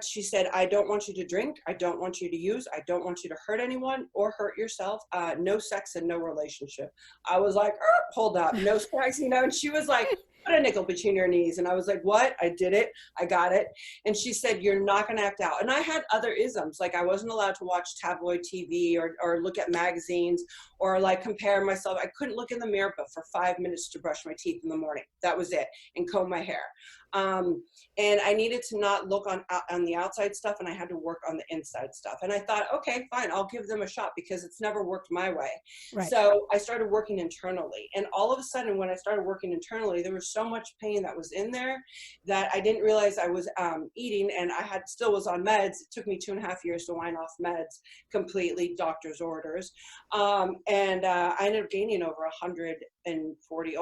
She said, I don't want you to drink. I don't want you to use. I don't want you to hurt anyone or hurt yourself. No sex and no relationship. I was like, hold up, no sex, you know? And she was like, put a nickel between your knees. And I was like, what? I did it. I got it. And she said, you're not going to act out. And I had other isms. Like, I wasn't allowed to watch tabloid TV or look at magazines or like compare myself. I couldn't look in the mirror but for 5 minutes to brush my teeth in the morning. That was it, and comb my hair. And I needed to not look on the outside stuff, and I had to work on the inside stuff. And I thought, okay, fine, I'll give them a shot because it's never worked my way. Right. So I started working internally. And all of a sudden, when I started working internally, there was so much pain that was in there that I didn't realize I was eating, and I still was on meds. It took me 2.5 years to wind off meds completely, doctor's orders. And I ended up gaining over 140,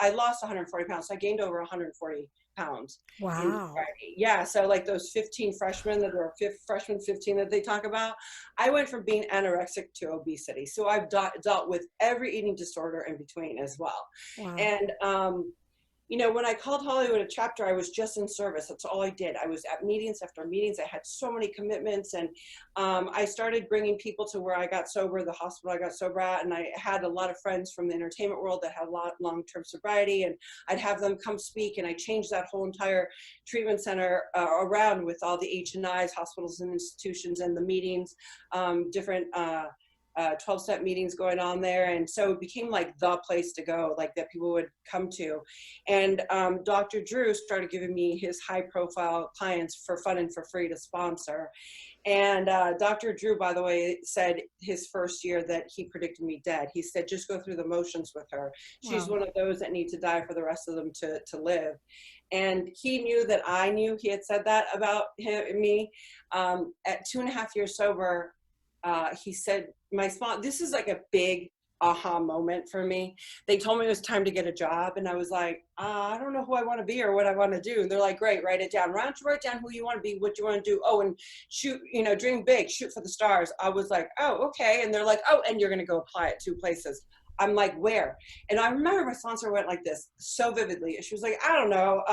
I lost 140 pounds. So I gained over 140 pounds. Wow. Yeah. So like those 15 freshmen that are freshman 15 that they talk about, I went from being anorexic to obesity. So I've dealt with every eating disorder in between as well. Wow. And, you know, when I called Hollywood a chapter, I was just in service. That's all I did. I was at meetings after meetings. I had so many commitments, and I started bringing people to where I got sober, the hospital I got sober at, and I had a lot of friends from the entertainment world that had a lot long-term sobriety, and I'd have them come speak, and I changed that whole entire treatment center around with all the H&Is, hospitals and institutions, and the meetings, different 12-step meetings going on there. And so it became like the place to go, like that people would come to. And Dr. Drew started giving me his high profile clients for fun and for free to sponsor. And Dr. Drew, by the way, said his first year that he predicted me dead. He said, just go through the motions with her. She's one of those that need to die for the rest of them to live. And he knew that I knew he had said that about me. At 2.5 years sober, he said, this is like a big aha moment for me. They told me it was time to get a job, and I was like, I don't know who I want to be or what I want to do. And they're like, great, write it down. Why don't you write down who you want to be, what you want to do? Oh, and shoot, you know, dream big, shoot for the stars. I was like, oh, okay. And they're like, oh, and you're going to go apply at 2 places. I'm like, where? And I remember my sponsor went like this so vividly. She was like, I don't know,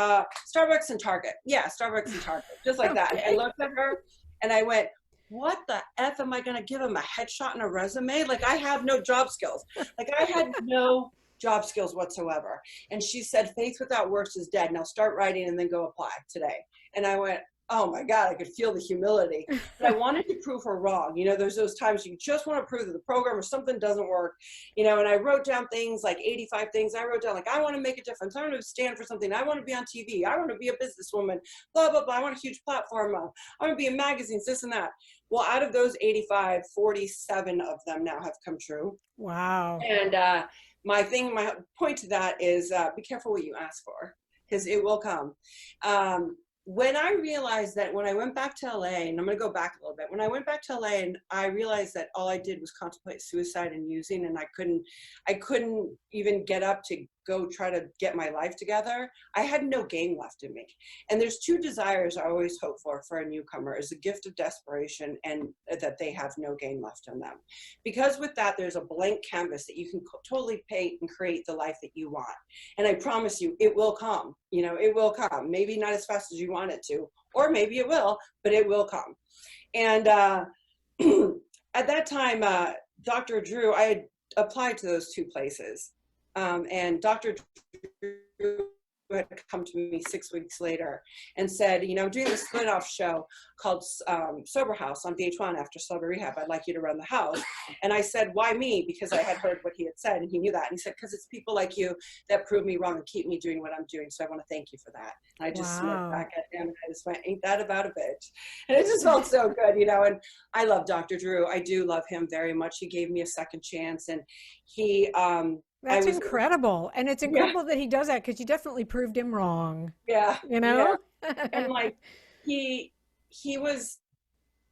Starbucks and Target. Yeah, Starbucks and Target, just like that. And I looked at her and I went, what the F am I going to give him, a headshot and a resume? Like, I have no job skills. Like, I had no job skills whatsoever. And she said, faith without works is dead. Now start writing and then go apply today. And I went, oh my God, I could feel the humility. But I wanted to prove her wrong. You know, there's those times you just want to prove that the program or something doesn't work, you know, and I wrote down things like 85 things. I wrote down like, I want to make a difference. I want to stand for something. I want to be on TV. I want to be a businesswoman, blah, blah, blah. I want a huge platform. I want to be in magazines, this and that. Well, out of those 85, 47 of them now have come true. Wow. And my point to that is be careful what you ask for, because it will come. When I realized that when I went back to LA, and I'm going to go back a little bit, when I went back to LA and I realized that all I did was contemplate suicide and using, and I couldn't even get up to go try to get my life together, I had no game left in me. And there's 2 desires I always hope for a newcomer, is the gift of desperation and that they have no game left in them. Because with that, there's a blank canvas that you can totally paint and create the life that you want. And I promise you, it will come. You know, it will come. Maybe not as fast as you want it to, or maybe it will, but it will come. And at that time, Dr. Drew, I had applied to those 2 places. And Dr. Drew had come to me 6 weeks later and said, you know, I'm doing this spinoff show called Sober House on VH1 after Celebrity Rehab. I'd like you to run the house. And I said, why me? Because I had heard what he had said, and he knew that. And he said, because it's people like you that prove me wrong and keep me doing what I'm doing. So I want to thank you for that. And I just smirked back at him, and I just went, ain't that about a bitch? And it just felt so good, you know. And I love Dr. Drew. I do love him very much. He gave me a second chance, and he that's incredible. And it's incredible that he does that, because you definitely proved him wrong. Yeah. You know? Yeah. And like he was,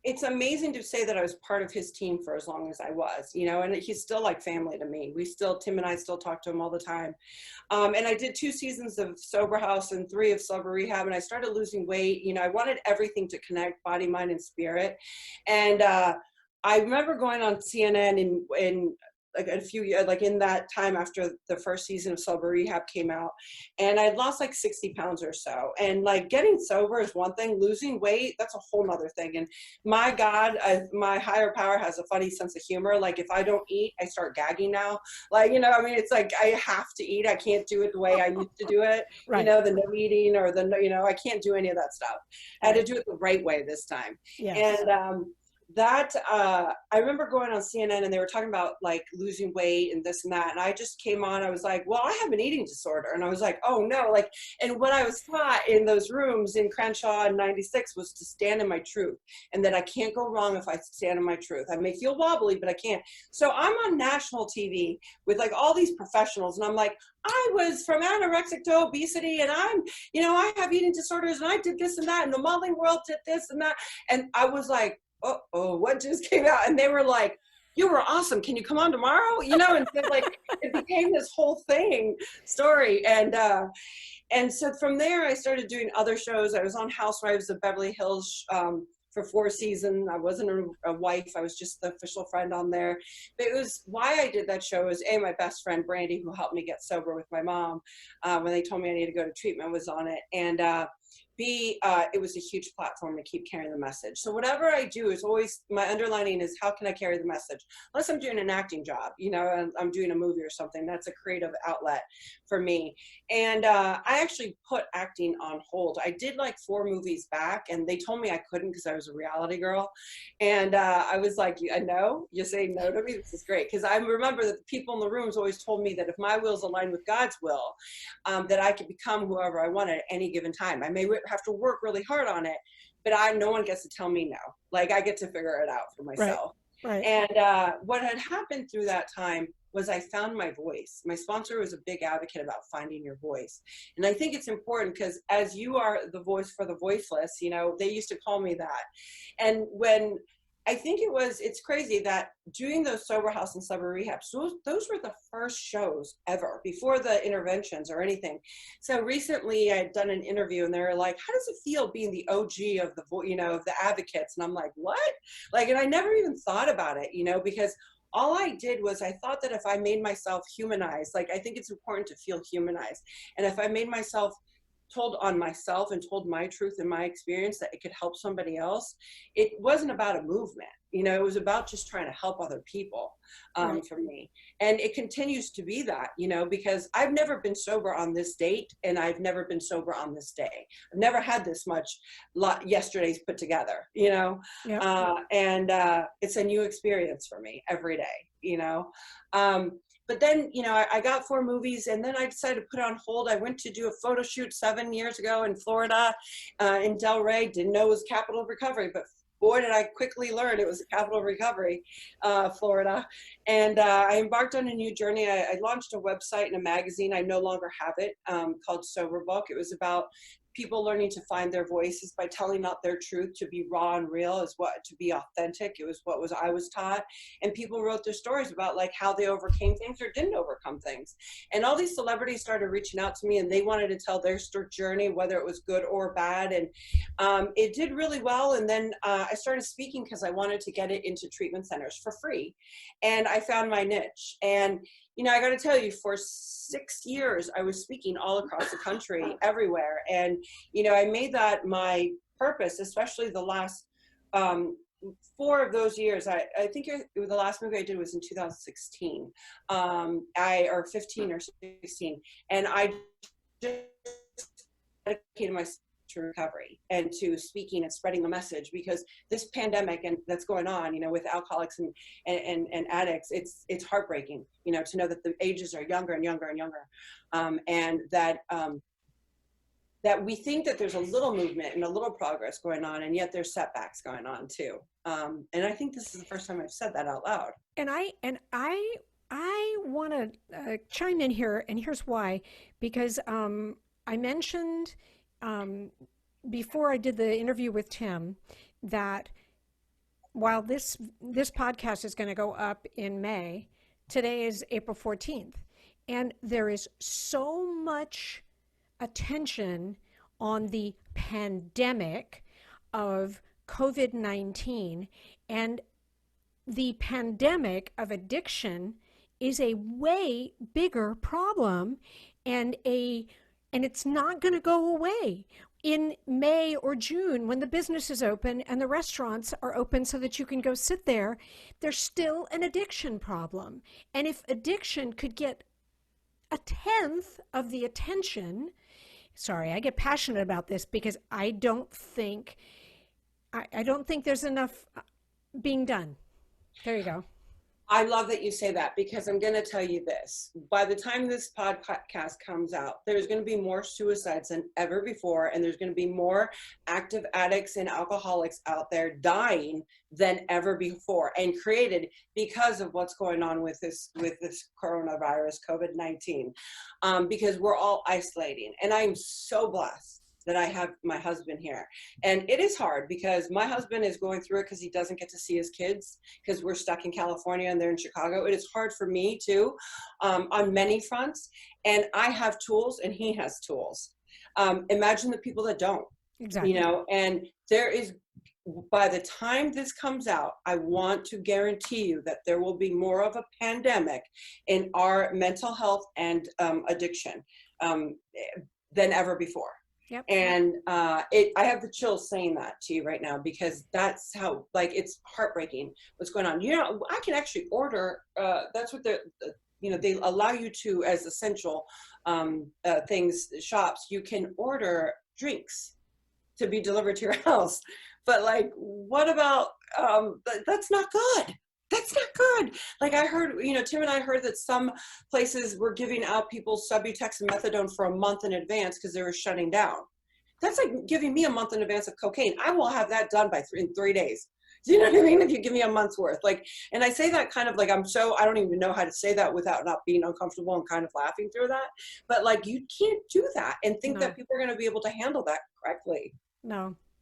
it's amazing to say that I was part of his team for as long as I was, you know, and he's still like family to me. Tim and I still talk to him all the time. And I did 2 seasons of Sober House and 3 of Celebrity Rehab, and I started losing weight. You know, I wanted everything to connect, body, mind, and spirit. And I remember going on CNN in like a few years, like in that time after the first season of Celebrity Rehab came out, and I'd lost like 60 pounds or so. And like getting sober is one thing, losing weight, that's a whole nother thing. And my God, my higher power has a funny sense of humor. Like if I don't eat, I start gagging now. Like, you know, I mean, it's like, I have to eat. I can't do it the way I used to do it. Right. You know, the no eating or the, you know, I can't do any of that stuff. I had to do it the right way this time. Yes. And, I remember going on CNN and they were talking about like losing weight and this and that. And I just came on, I was like, well, I have an eating disorder. And I was like, oh no, like, and what I was taught in those rooms in Crenshaw in 96 was to stand in my truth, and that I can't go wrong if I stand in my truth. I may feel wobbly, but I can't. So I'm on national TV with like all these professionals, and I'm like, I was from anorexic to obesity, and I'm, you know, I have eating disorders, and I did this and that, and the modeling world did this and that. And I was like, oh, what just came out? And they were like, you were awesome. Can you come on tomorrow? You know, and so like it became this whole story. And so from there, I started doing other shows. I was on Housewives of Beverly Hills for 4 seasons. I wasn't a wife. I was just the official friend on there. But it was why I did that show is my best friend, Brandy, who helped me get sober with my mom when they told me I needed to go to treatment, was on it. And it was a huge platform to keep carrying the message. So whatever I do is always, my underlining is, how can I carry the message? Unless I'm doing an acting job, you know, and I'm doing a movie or something, that's a creative outlet for me. And I actually put acting on hold. I did like 4 movies back, and they told me I couldn't because I was a reality girl. And I was like, no, you say no to me? This is great. Because I remember that the people in the rooms always told me that if my will's aligned with God's will, that I could become whoever I wanted at any given time. I may have to work really hard on it, but no one gets to tell me no. Like, I get to figure it out for myself. Right. And what had happened through that time was I found my voice. My sponsor was a big advocate about finding your voice. And I think it's important because as you are the voice for the voiceless, you know, they used to call me that. And when I think it's crazy that doing those Sober House and Celebrity Rehab, those were the first shows ever before the interventions or anything. So recently I had done an interview and they were like, how does it feel being the OG of of the advocates? And I'm like, what? Like, and I never even thought about it, you know, because all I did was I thought that if I made myself humanized, like, I think it's important to feel humanized. And if I made myself told on myself and told my truth and my experience that it could help somebody else, it wasn't about a movement, you know, it was about just trying to help other people for me. And it continues to be that, you know, because I've never been sober on this date and I've never been sober on this day. I've never had this much yesterdays put together, you know. Yep. And it's a new experience for me every day, you know. But then, you know, I got 4 movies and then I decided to put it on hold. I went to do a photo shoot 7 years ago in Florida, in Delray. Didn't know it was Capital of Recovery, but boy, did I quickly learn it was Capital of Recovery, Florida. And I embarked on a new journey. I launched a website and a magazine. I no longer have it, called Sober Book. It was about people learning to find their voices by telling out their truth, to be raw and real, to be authentic. It was I was taught. And people wrote their stories about like how they overcame things or didn't overcome things. And all these celebrities started reaching out to me and they wanted to tell their journey, whether it was good or bad. And it did really well. And then I started speaking because I wanted to get it into treatment centers for free. And I found my niche. And you know, I got to tell you, for 6 years, I was speaking all across the country, everywhere. And, you know, I made that my purpose, especially the last 4 of those years. I think the last movie I did was in 2016, or 15 or 16. And I just dedicated myself to recovery and to speaking and spreading the message, because this pandemic and that's going on, you know, with alcoholics and addicts, it's heartbreaking, you know, to know that the ages are younger and younger and younger, and that we think that there's a little movement and a little progress going on, and yet there's setbacks going on too. And I think this is the first time I've said that out loud. And I want to chime in here, and here's why, because I mentioned before I did the interview with Tim that while this podcast is going to go up in May, today is April 14th, and there is so much attention on the pandemic of COVID-19, and the pandemic of addiction is a way bigger problem, and it's not going to go away in May or June when the business is open and the restaurants are open so that you can go sit there. There's still an addiction problem. And if addiction could get 1/10 of the attention, sorry, I get passionate about this because I don't think there's enough being done. There you go. I love that you say that, because I'm going to tell you this. By the time this podcast comes out, there's going to be more suicides than ever before, and there's going to be more active addicts and alcoholics out there dying than ever before, and created because of what's going on with this coronavirus, COVID-19, because we're all isolating. And I'm so blessed that I have my husband here. And it is hard because my husband is going through it because he doesn't get to see his kids because we're stuck in California and they're in Chicago. It is hard for me too, on many fronts. And I have tools and he has tools. Imagine the people that don't. Exactly. You know, and there is, by the time this comes out, I want to guarantee you that there will be more of a pandemic in our mental health and addiction than ever before. Yep. And I have the chills saying that to you right now, because that's how, like, it's heartbreaking what's going on. You know, I can actually order, that's what they allow you to, as essential things, shops, you can order drinks to be delivered to your house. But like, what about, that's not good. That's not good. Like I heard, you know, Tim and I heard that some places were giving out people Subutex and methadone for a month in advance because they were shutting down. That's like giving me a month in advance of cocaine. I will have that done in 3 days. Do you know what I mean? If you give me a month's worth, like, and I say that kind of like, I don't even know how to say that without not being uncomfortable and kind of laughing through that. But like, you can't do that and think that people are going to be able to handle that correctly.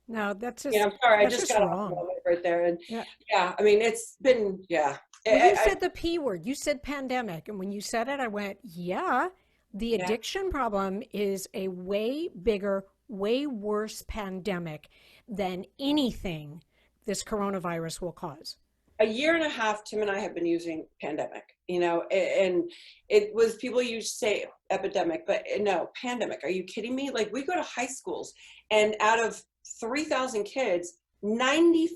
No, that's just, yeah, I'm sorry. I just got wrong. off right there. And yeah, I mean, it's been, yeah. Well, you said the P word, you said pandemic. And when you said it, I went, yeah, the addiction problem is a way bigger, way worse pandemic than anything this coronavirus will cause. A year and a half, Tim and I have been using pandemic, you know, and it was, people used to say epidemic, but no, pandemic. Are you kidding me? Like, we go to high schools and out of 3,000 kids, 95%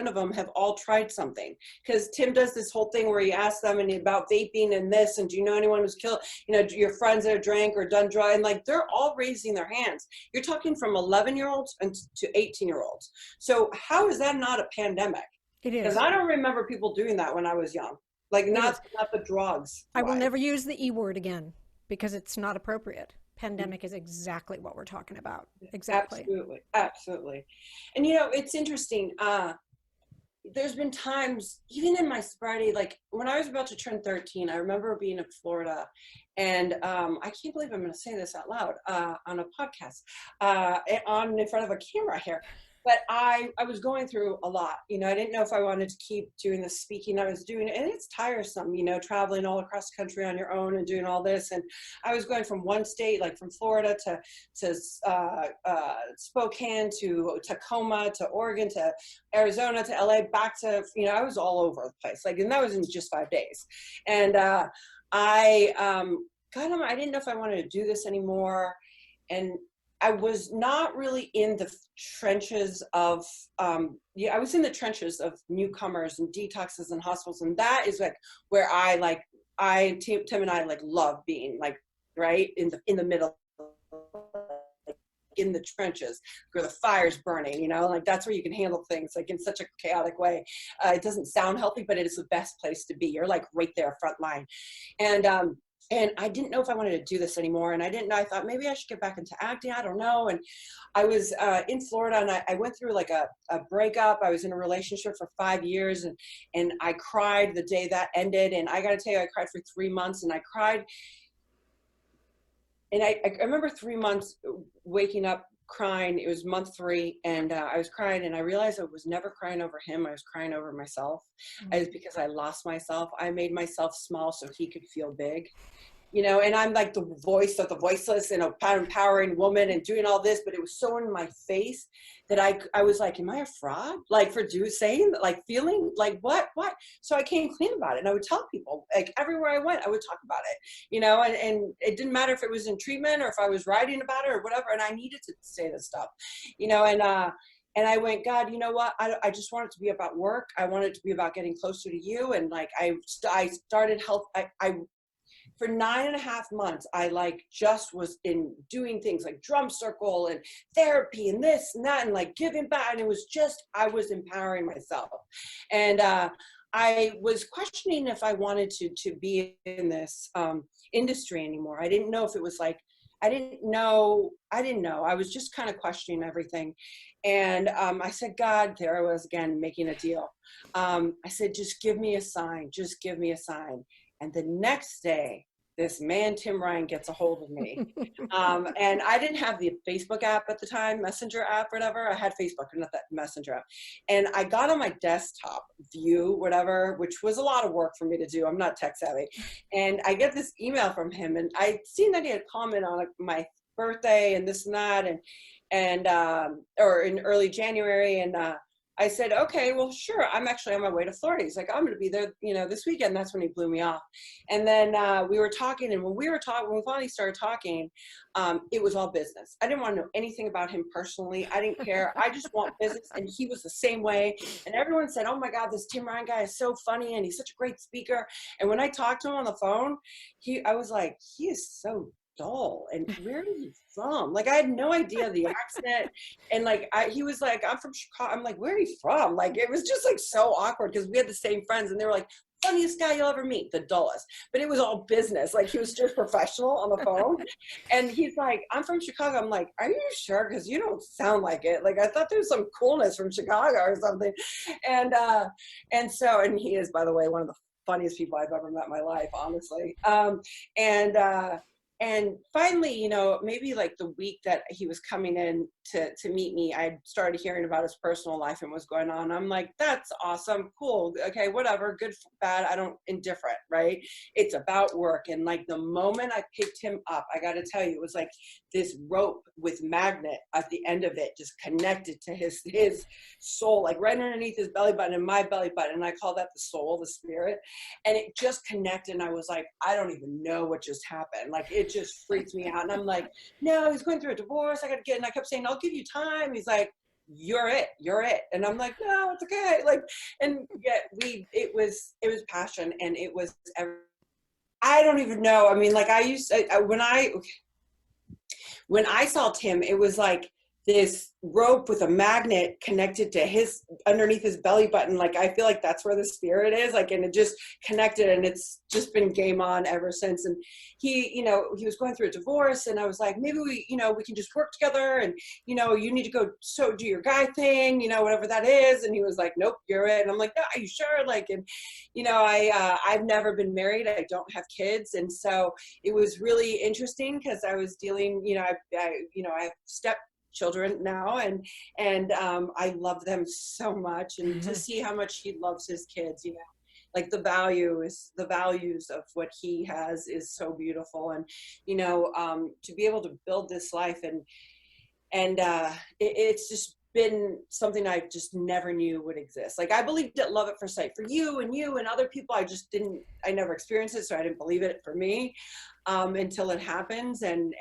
of them have all tried something, because Tim does this whole thing where he asks them about vaping and this, and do you know anyone who's killed, you know, your friends that have drank or done drugs, and like, they're all raising their hands. You're talking from 11-year-olds to 18-year-olds. So how is that not a pandemic? It is. Because I don't remember people doing that when I was young. Like, not the drugs. I will never use the E word again because it's not appropriate. Pandemic is exactly what we're talking about. Exactly. Absolutely. And you know, it's interesting. There's been times, even in my sobriety, like when I was about to turn 13, I remember being in Florida, and I can't believe I'm going to say this out loud on a podcast, in front of a camera here. But I was going through a lot, you know. I didn't know if I wanted to keep doing the speaking I was doing, and it's tiresome, you know, traveling all across the country on your own and doing all this. And I was going from one state, like from Florida to Spokane to Tacoma to Oregon to Arizona to LA, back to, you know, I was all over the place. Like, and that was in just 5 days. And I didn't know if I wanted to do this anymore. And I was not really in the trenches of, I was in the trenches of newcomers and detoxes and hospitals. And that is like where Tim and I like love being, like, right in the middle, like, in the trenches where the fire's burning, you know, like that's where you can handle things like in such a chaotic way. It doesn't sound healthy, but it is the best place to be. You're like right there, front line. And I didn't know if I wanted to do this anymore. And I thought maybe I should get back into acting. I don't know. And I was in Florida, and I went through like a breakup. I was in a relationship for 5 years, and I cried the day that ended. And I got to tell you, I cried for 3 months, and I cried. And I remember 3 months waking up crying. It was month 3, and I was crying, and I realized I was never crying over him. I was crying over myself. Mm-hmm. It was because I lost myself. I made myself small so he could feel big, you know. And I'm like the voice of the voiceless and a empowering woman and doing all this, but it was so in my face that I was like, am I a fraud? Like, for saying, like, feeling like what? So I came clean about it, and I would tell people, like, everywhere I went, I would talk about it, you know, and it didn't matter if it was in treatment or if I was writing about it or whatever. And I needed to say this stuff, you know, and I went, God, you know what? I just want it to be about work. I want it to be about getting closer to you. And like, I started health. for 9.5 months, I like just was in doing things like drum circle and therapy and this and that and like giving back. And it was just, I was empowering myself. And I was questioning if I wanted to be in this industry anymore. I didn't know if it was like, I didn't know. I was just kind of questioning everything. And I said, God, there I was again, making a deal. I said, just give me a sign. Just give me a sign. And the next day, this man, Tim Ryan, gets a hold of me. And I didn't have the Facebook app at the time, Messenger app, whatever. I had Facebook, but not that Messenger app. And I got on my desktop view, whatever, which was a lot of work for me to do. I'm not tech savvy. And I get this email from him, and I'd seen that he had commented on my birthday and this and that, and or in early January. And I said, okay, well, sure. I'm actually on my way to Florida. He's like, I'm going to be there, this weekend. That's when he blew me off. And then we were talking, and when we finally started talking, it was all business. I didn't want to know anything about him personally. I didn't care. I just want business. And he was the same way. And everyone said, oh my God, this Tim Ryan guy is so funny, and he's such a great speaker. And when I talked to him on the phone, I was like, he is so dull, and where is he from? Like, I had no idea the accent. And like he was like, I'm from Chicago. I'm like, where are you from? Like, it was just like so awkward because we had the same friends, and they were like, funniest guy you'll ever meet, the dullest. But it was all business. Like, he was just professional on the phone. And he's like, I'm from Chicago. I'm like, are you sure? Because you don't sound like it. Like, I thought there was some coolness from Chicago or something. And he is, by the way, one of the funniest people I've ever met in my life, honestly. And finally, maybe like the week that he was coming in to meet me, I started hearing about his personal life and what's going on. I'm like, that's awesome. Cool. Okay, whatever. Good, bad. Indifferent, right? It's about work. And like the moment I picked him up, I got to tell you, it was like this rope with magnet at the end of it, just connected to his soul, like right underneath his belly button and my belly button. And I call that the soul, the spirit. And it just connected. And I was like, I don't even know what just happened. Like, it just freaks me out. And I'm like, no, he's going through a divorce. I got to get, and I kept saying, I'll give you time. He's like, you're it. And I'm like, no, it's okay. Like, and yet it was passion, and it was, I don't even know. I mean, like when I saw Tim, it was like this rope with a magnet connected to underneath his belly button. Like, I feel like that's where the spirit is, like, and it just connected, and it's just been game on ever since. And he was going through a divorce, and I was like, maybe we can just work together, and, you need to go do your guy thing, whatever that is. And he was like, nope, you're it. And I'm like, no, are you sure? Like, and, I've never been married. I don't have kids. And so it was really interesting because I was dealing, I have stepchildren now, and I love them so much, and to see how much he loves his kids, like the values of what he has is so beautiful. And to be able to build this life, and it's just been something I just never knew would exist. Like, I believed it, love at first sight for you and other people. I never experienced it, so I didn't believe it for me until it happens. And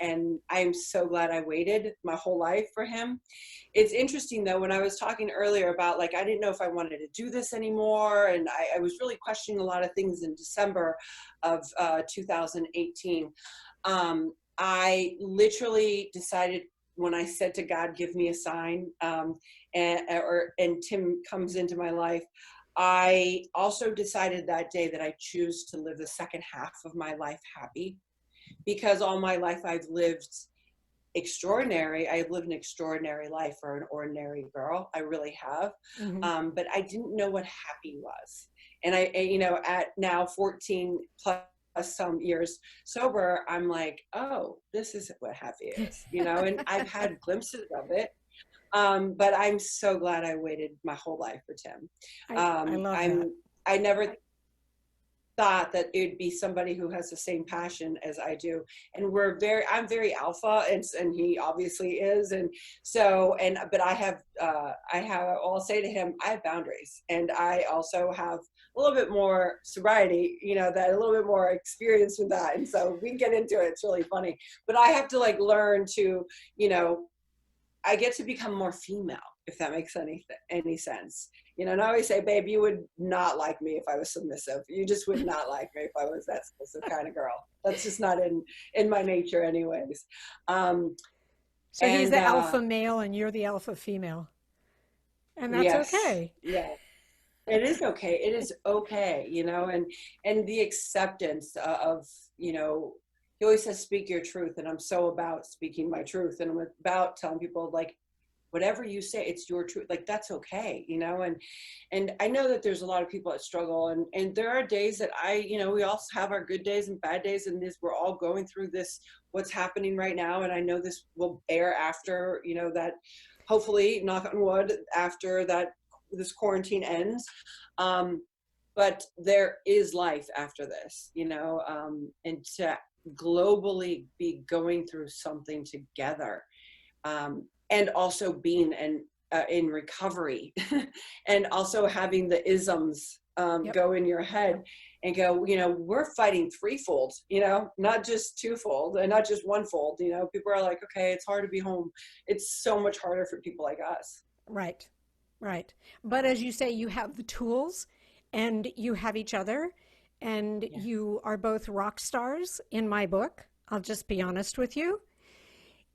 I'm so glad I waited my whole life for him. It's interesting though, when I was talking earlier about, like, I didn't know if I wanted to do this anymore, and I was really questioning a lot of things in December of 2018. I literally decided, when I said to God, give me a sign, and Tim comes into my life, I also decided that day that I choose to live the second half of my life happy, because all my life I've lived extraordinary. I've lived an extraordinary life for an ordinary girl. I really have. Mm-hmm. But I didn't know what happy was. And at now 14 plus some years sober, I'm like, oh, this is what happy is, and I've had glimpses of it. But I'm so glad I waited my whole life for Tim. I love that. I never thought that it would be somebody who has the same passion as I do. And I'm very alpha, and he obviously is. And so, but I'll say to him, I have boundaries, and I also have a little bit more sobriety, that a little bit more experience with that. And so we can get into it. It's really funny, but I have to learn to, I get to become more female. if that makes any sense. You know, and I always say, babe, you would not like me if I was submissive. You just would not like me if I was that submissive kind of girl. That's just not in my nature anyways. So he's the alpha male and you're the alpha female. And that's yes, okay. Yeah. It is okay. It is okay, you know, and the acceptance of, you know, he always says, speak your truth. And I'm so about speaking my truth. And I'm about telling people, like, whatever you say, it's your truth. Like, that's okay, you know? And I know that there's a lot of people that struggle, and there are days that you know, we all have our good days and bad days, and we're all going through this, what's happening right now. And I know this will air after, you know, that hopefully, knock on wood, after this quarantine ends. But there is life after this, you know, and to globally be going through something together, and also being in recovery and also having the isms go in your head and go, you know, we're fighting threefold, you know, not just twofold and not just onefold. You know, people are like, okay, it's hard to be home. It's so much harder for people like us. Right. Right. But as you say, you have the tools and you have each other, and you are both rock stars in my book. I'll just be honest with you.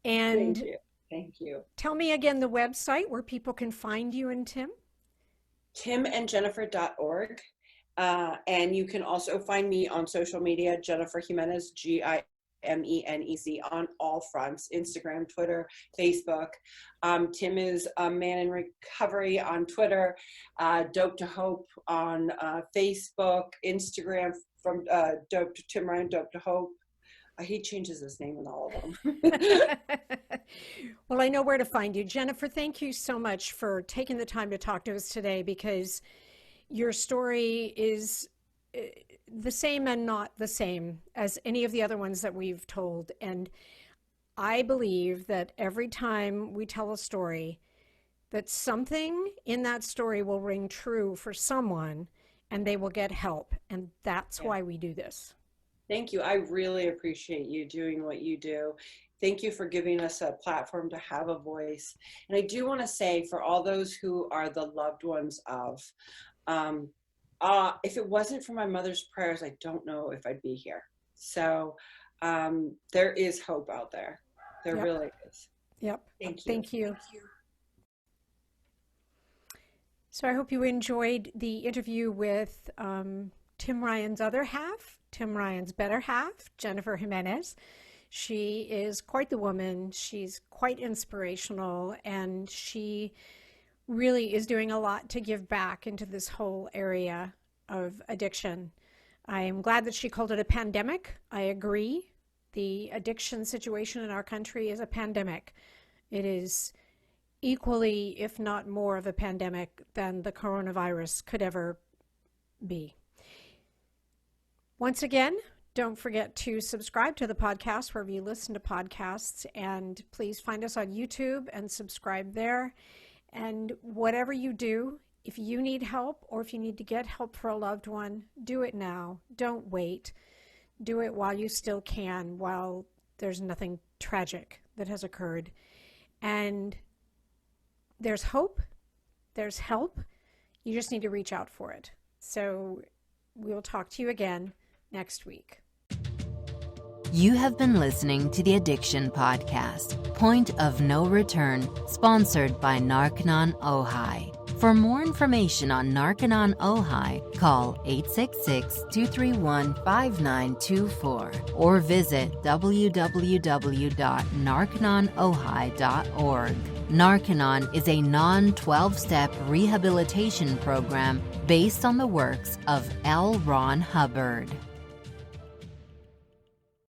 And Thank you. Tell me again the website where people can find you and Tim. timandjennifer.org. And you can also find me on social media, Jennifer Gimenez, Gimenez, on all fronts, Instagram, Twitter, Facebook. Tim is a man in recovery on Twitter, Dope to Hope on Facebook, Instagram, from Dope to Tim Ryan, Dope to Hope. He changes his name in all of them. Well, I know where to find you. Jennifer, thank you so much for taking the time to talk to us today, because your story is the same and not the same as any of the other ones that we've told. And I believe that every time we tell a story, that something in that story will ring true for someone and they will get help. And that's why we do this. Thank you. I really appreciate you doing what you do. Thank you for giving us a platform to have a voice. And I do want to say, for all those who are the loved ones of, if it wasn't for my mother's prayers, I don't know if I'd be here. So there is hope out there. There really is. Yep. Thank you. Thank you. So I hope you enjoyed the interview with Tim Ryan's other half, Tim Ryan's better half, Jennifer Gimenez. She is quite the woman. She's quite inspirational, and she really is doing a lot to give back into this whole area of addiction. I am glad that she called it a pandemic. I agree. The addiction situation in our country is a pandemic. It is equally, if not more, of a pandemic than the coronavirus could ever be. Once again, don't forget to subscribe to the podcast wherever you listen to podcasts, and please find us on YouTube and subscribe there. And whatever you do, if you need help or if you need to get help for a loved one, do it now. Don't wait. Do it while you still can, while there's nothing tragic that has occurred. And there's hope. There's help. You just need to reach out for it. So we'll talk to you again next week. You have been listening to the Addiction Podcast, Point of No Return, sponsored by Narconon Ojai. For more information on Narconon Ojai, call 866-231-5924 or visit www.narcononojai.org. Narconon is a non-12-step rehabilitation program based on the works of L. Ron Hubbard.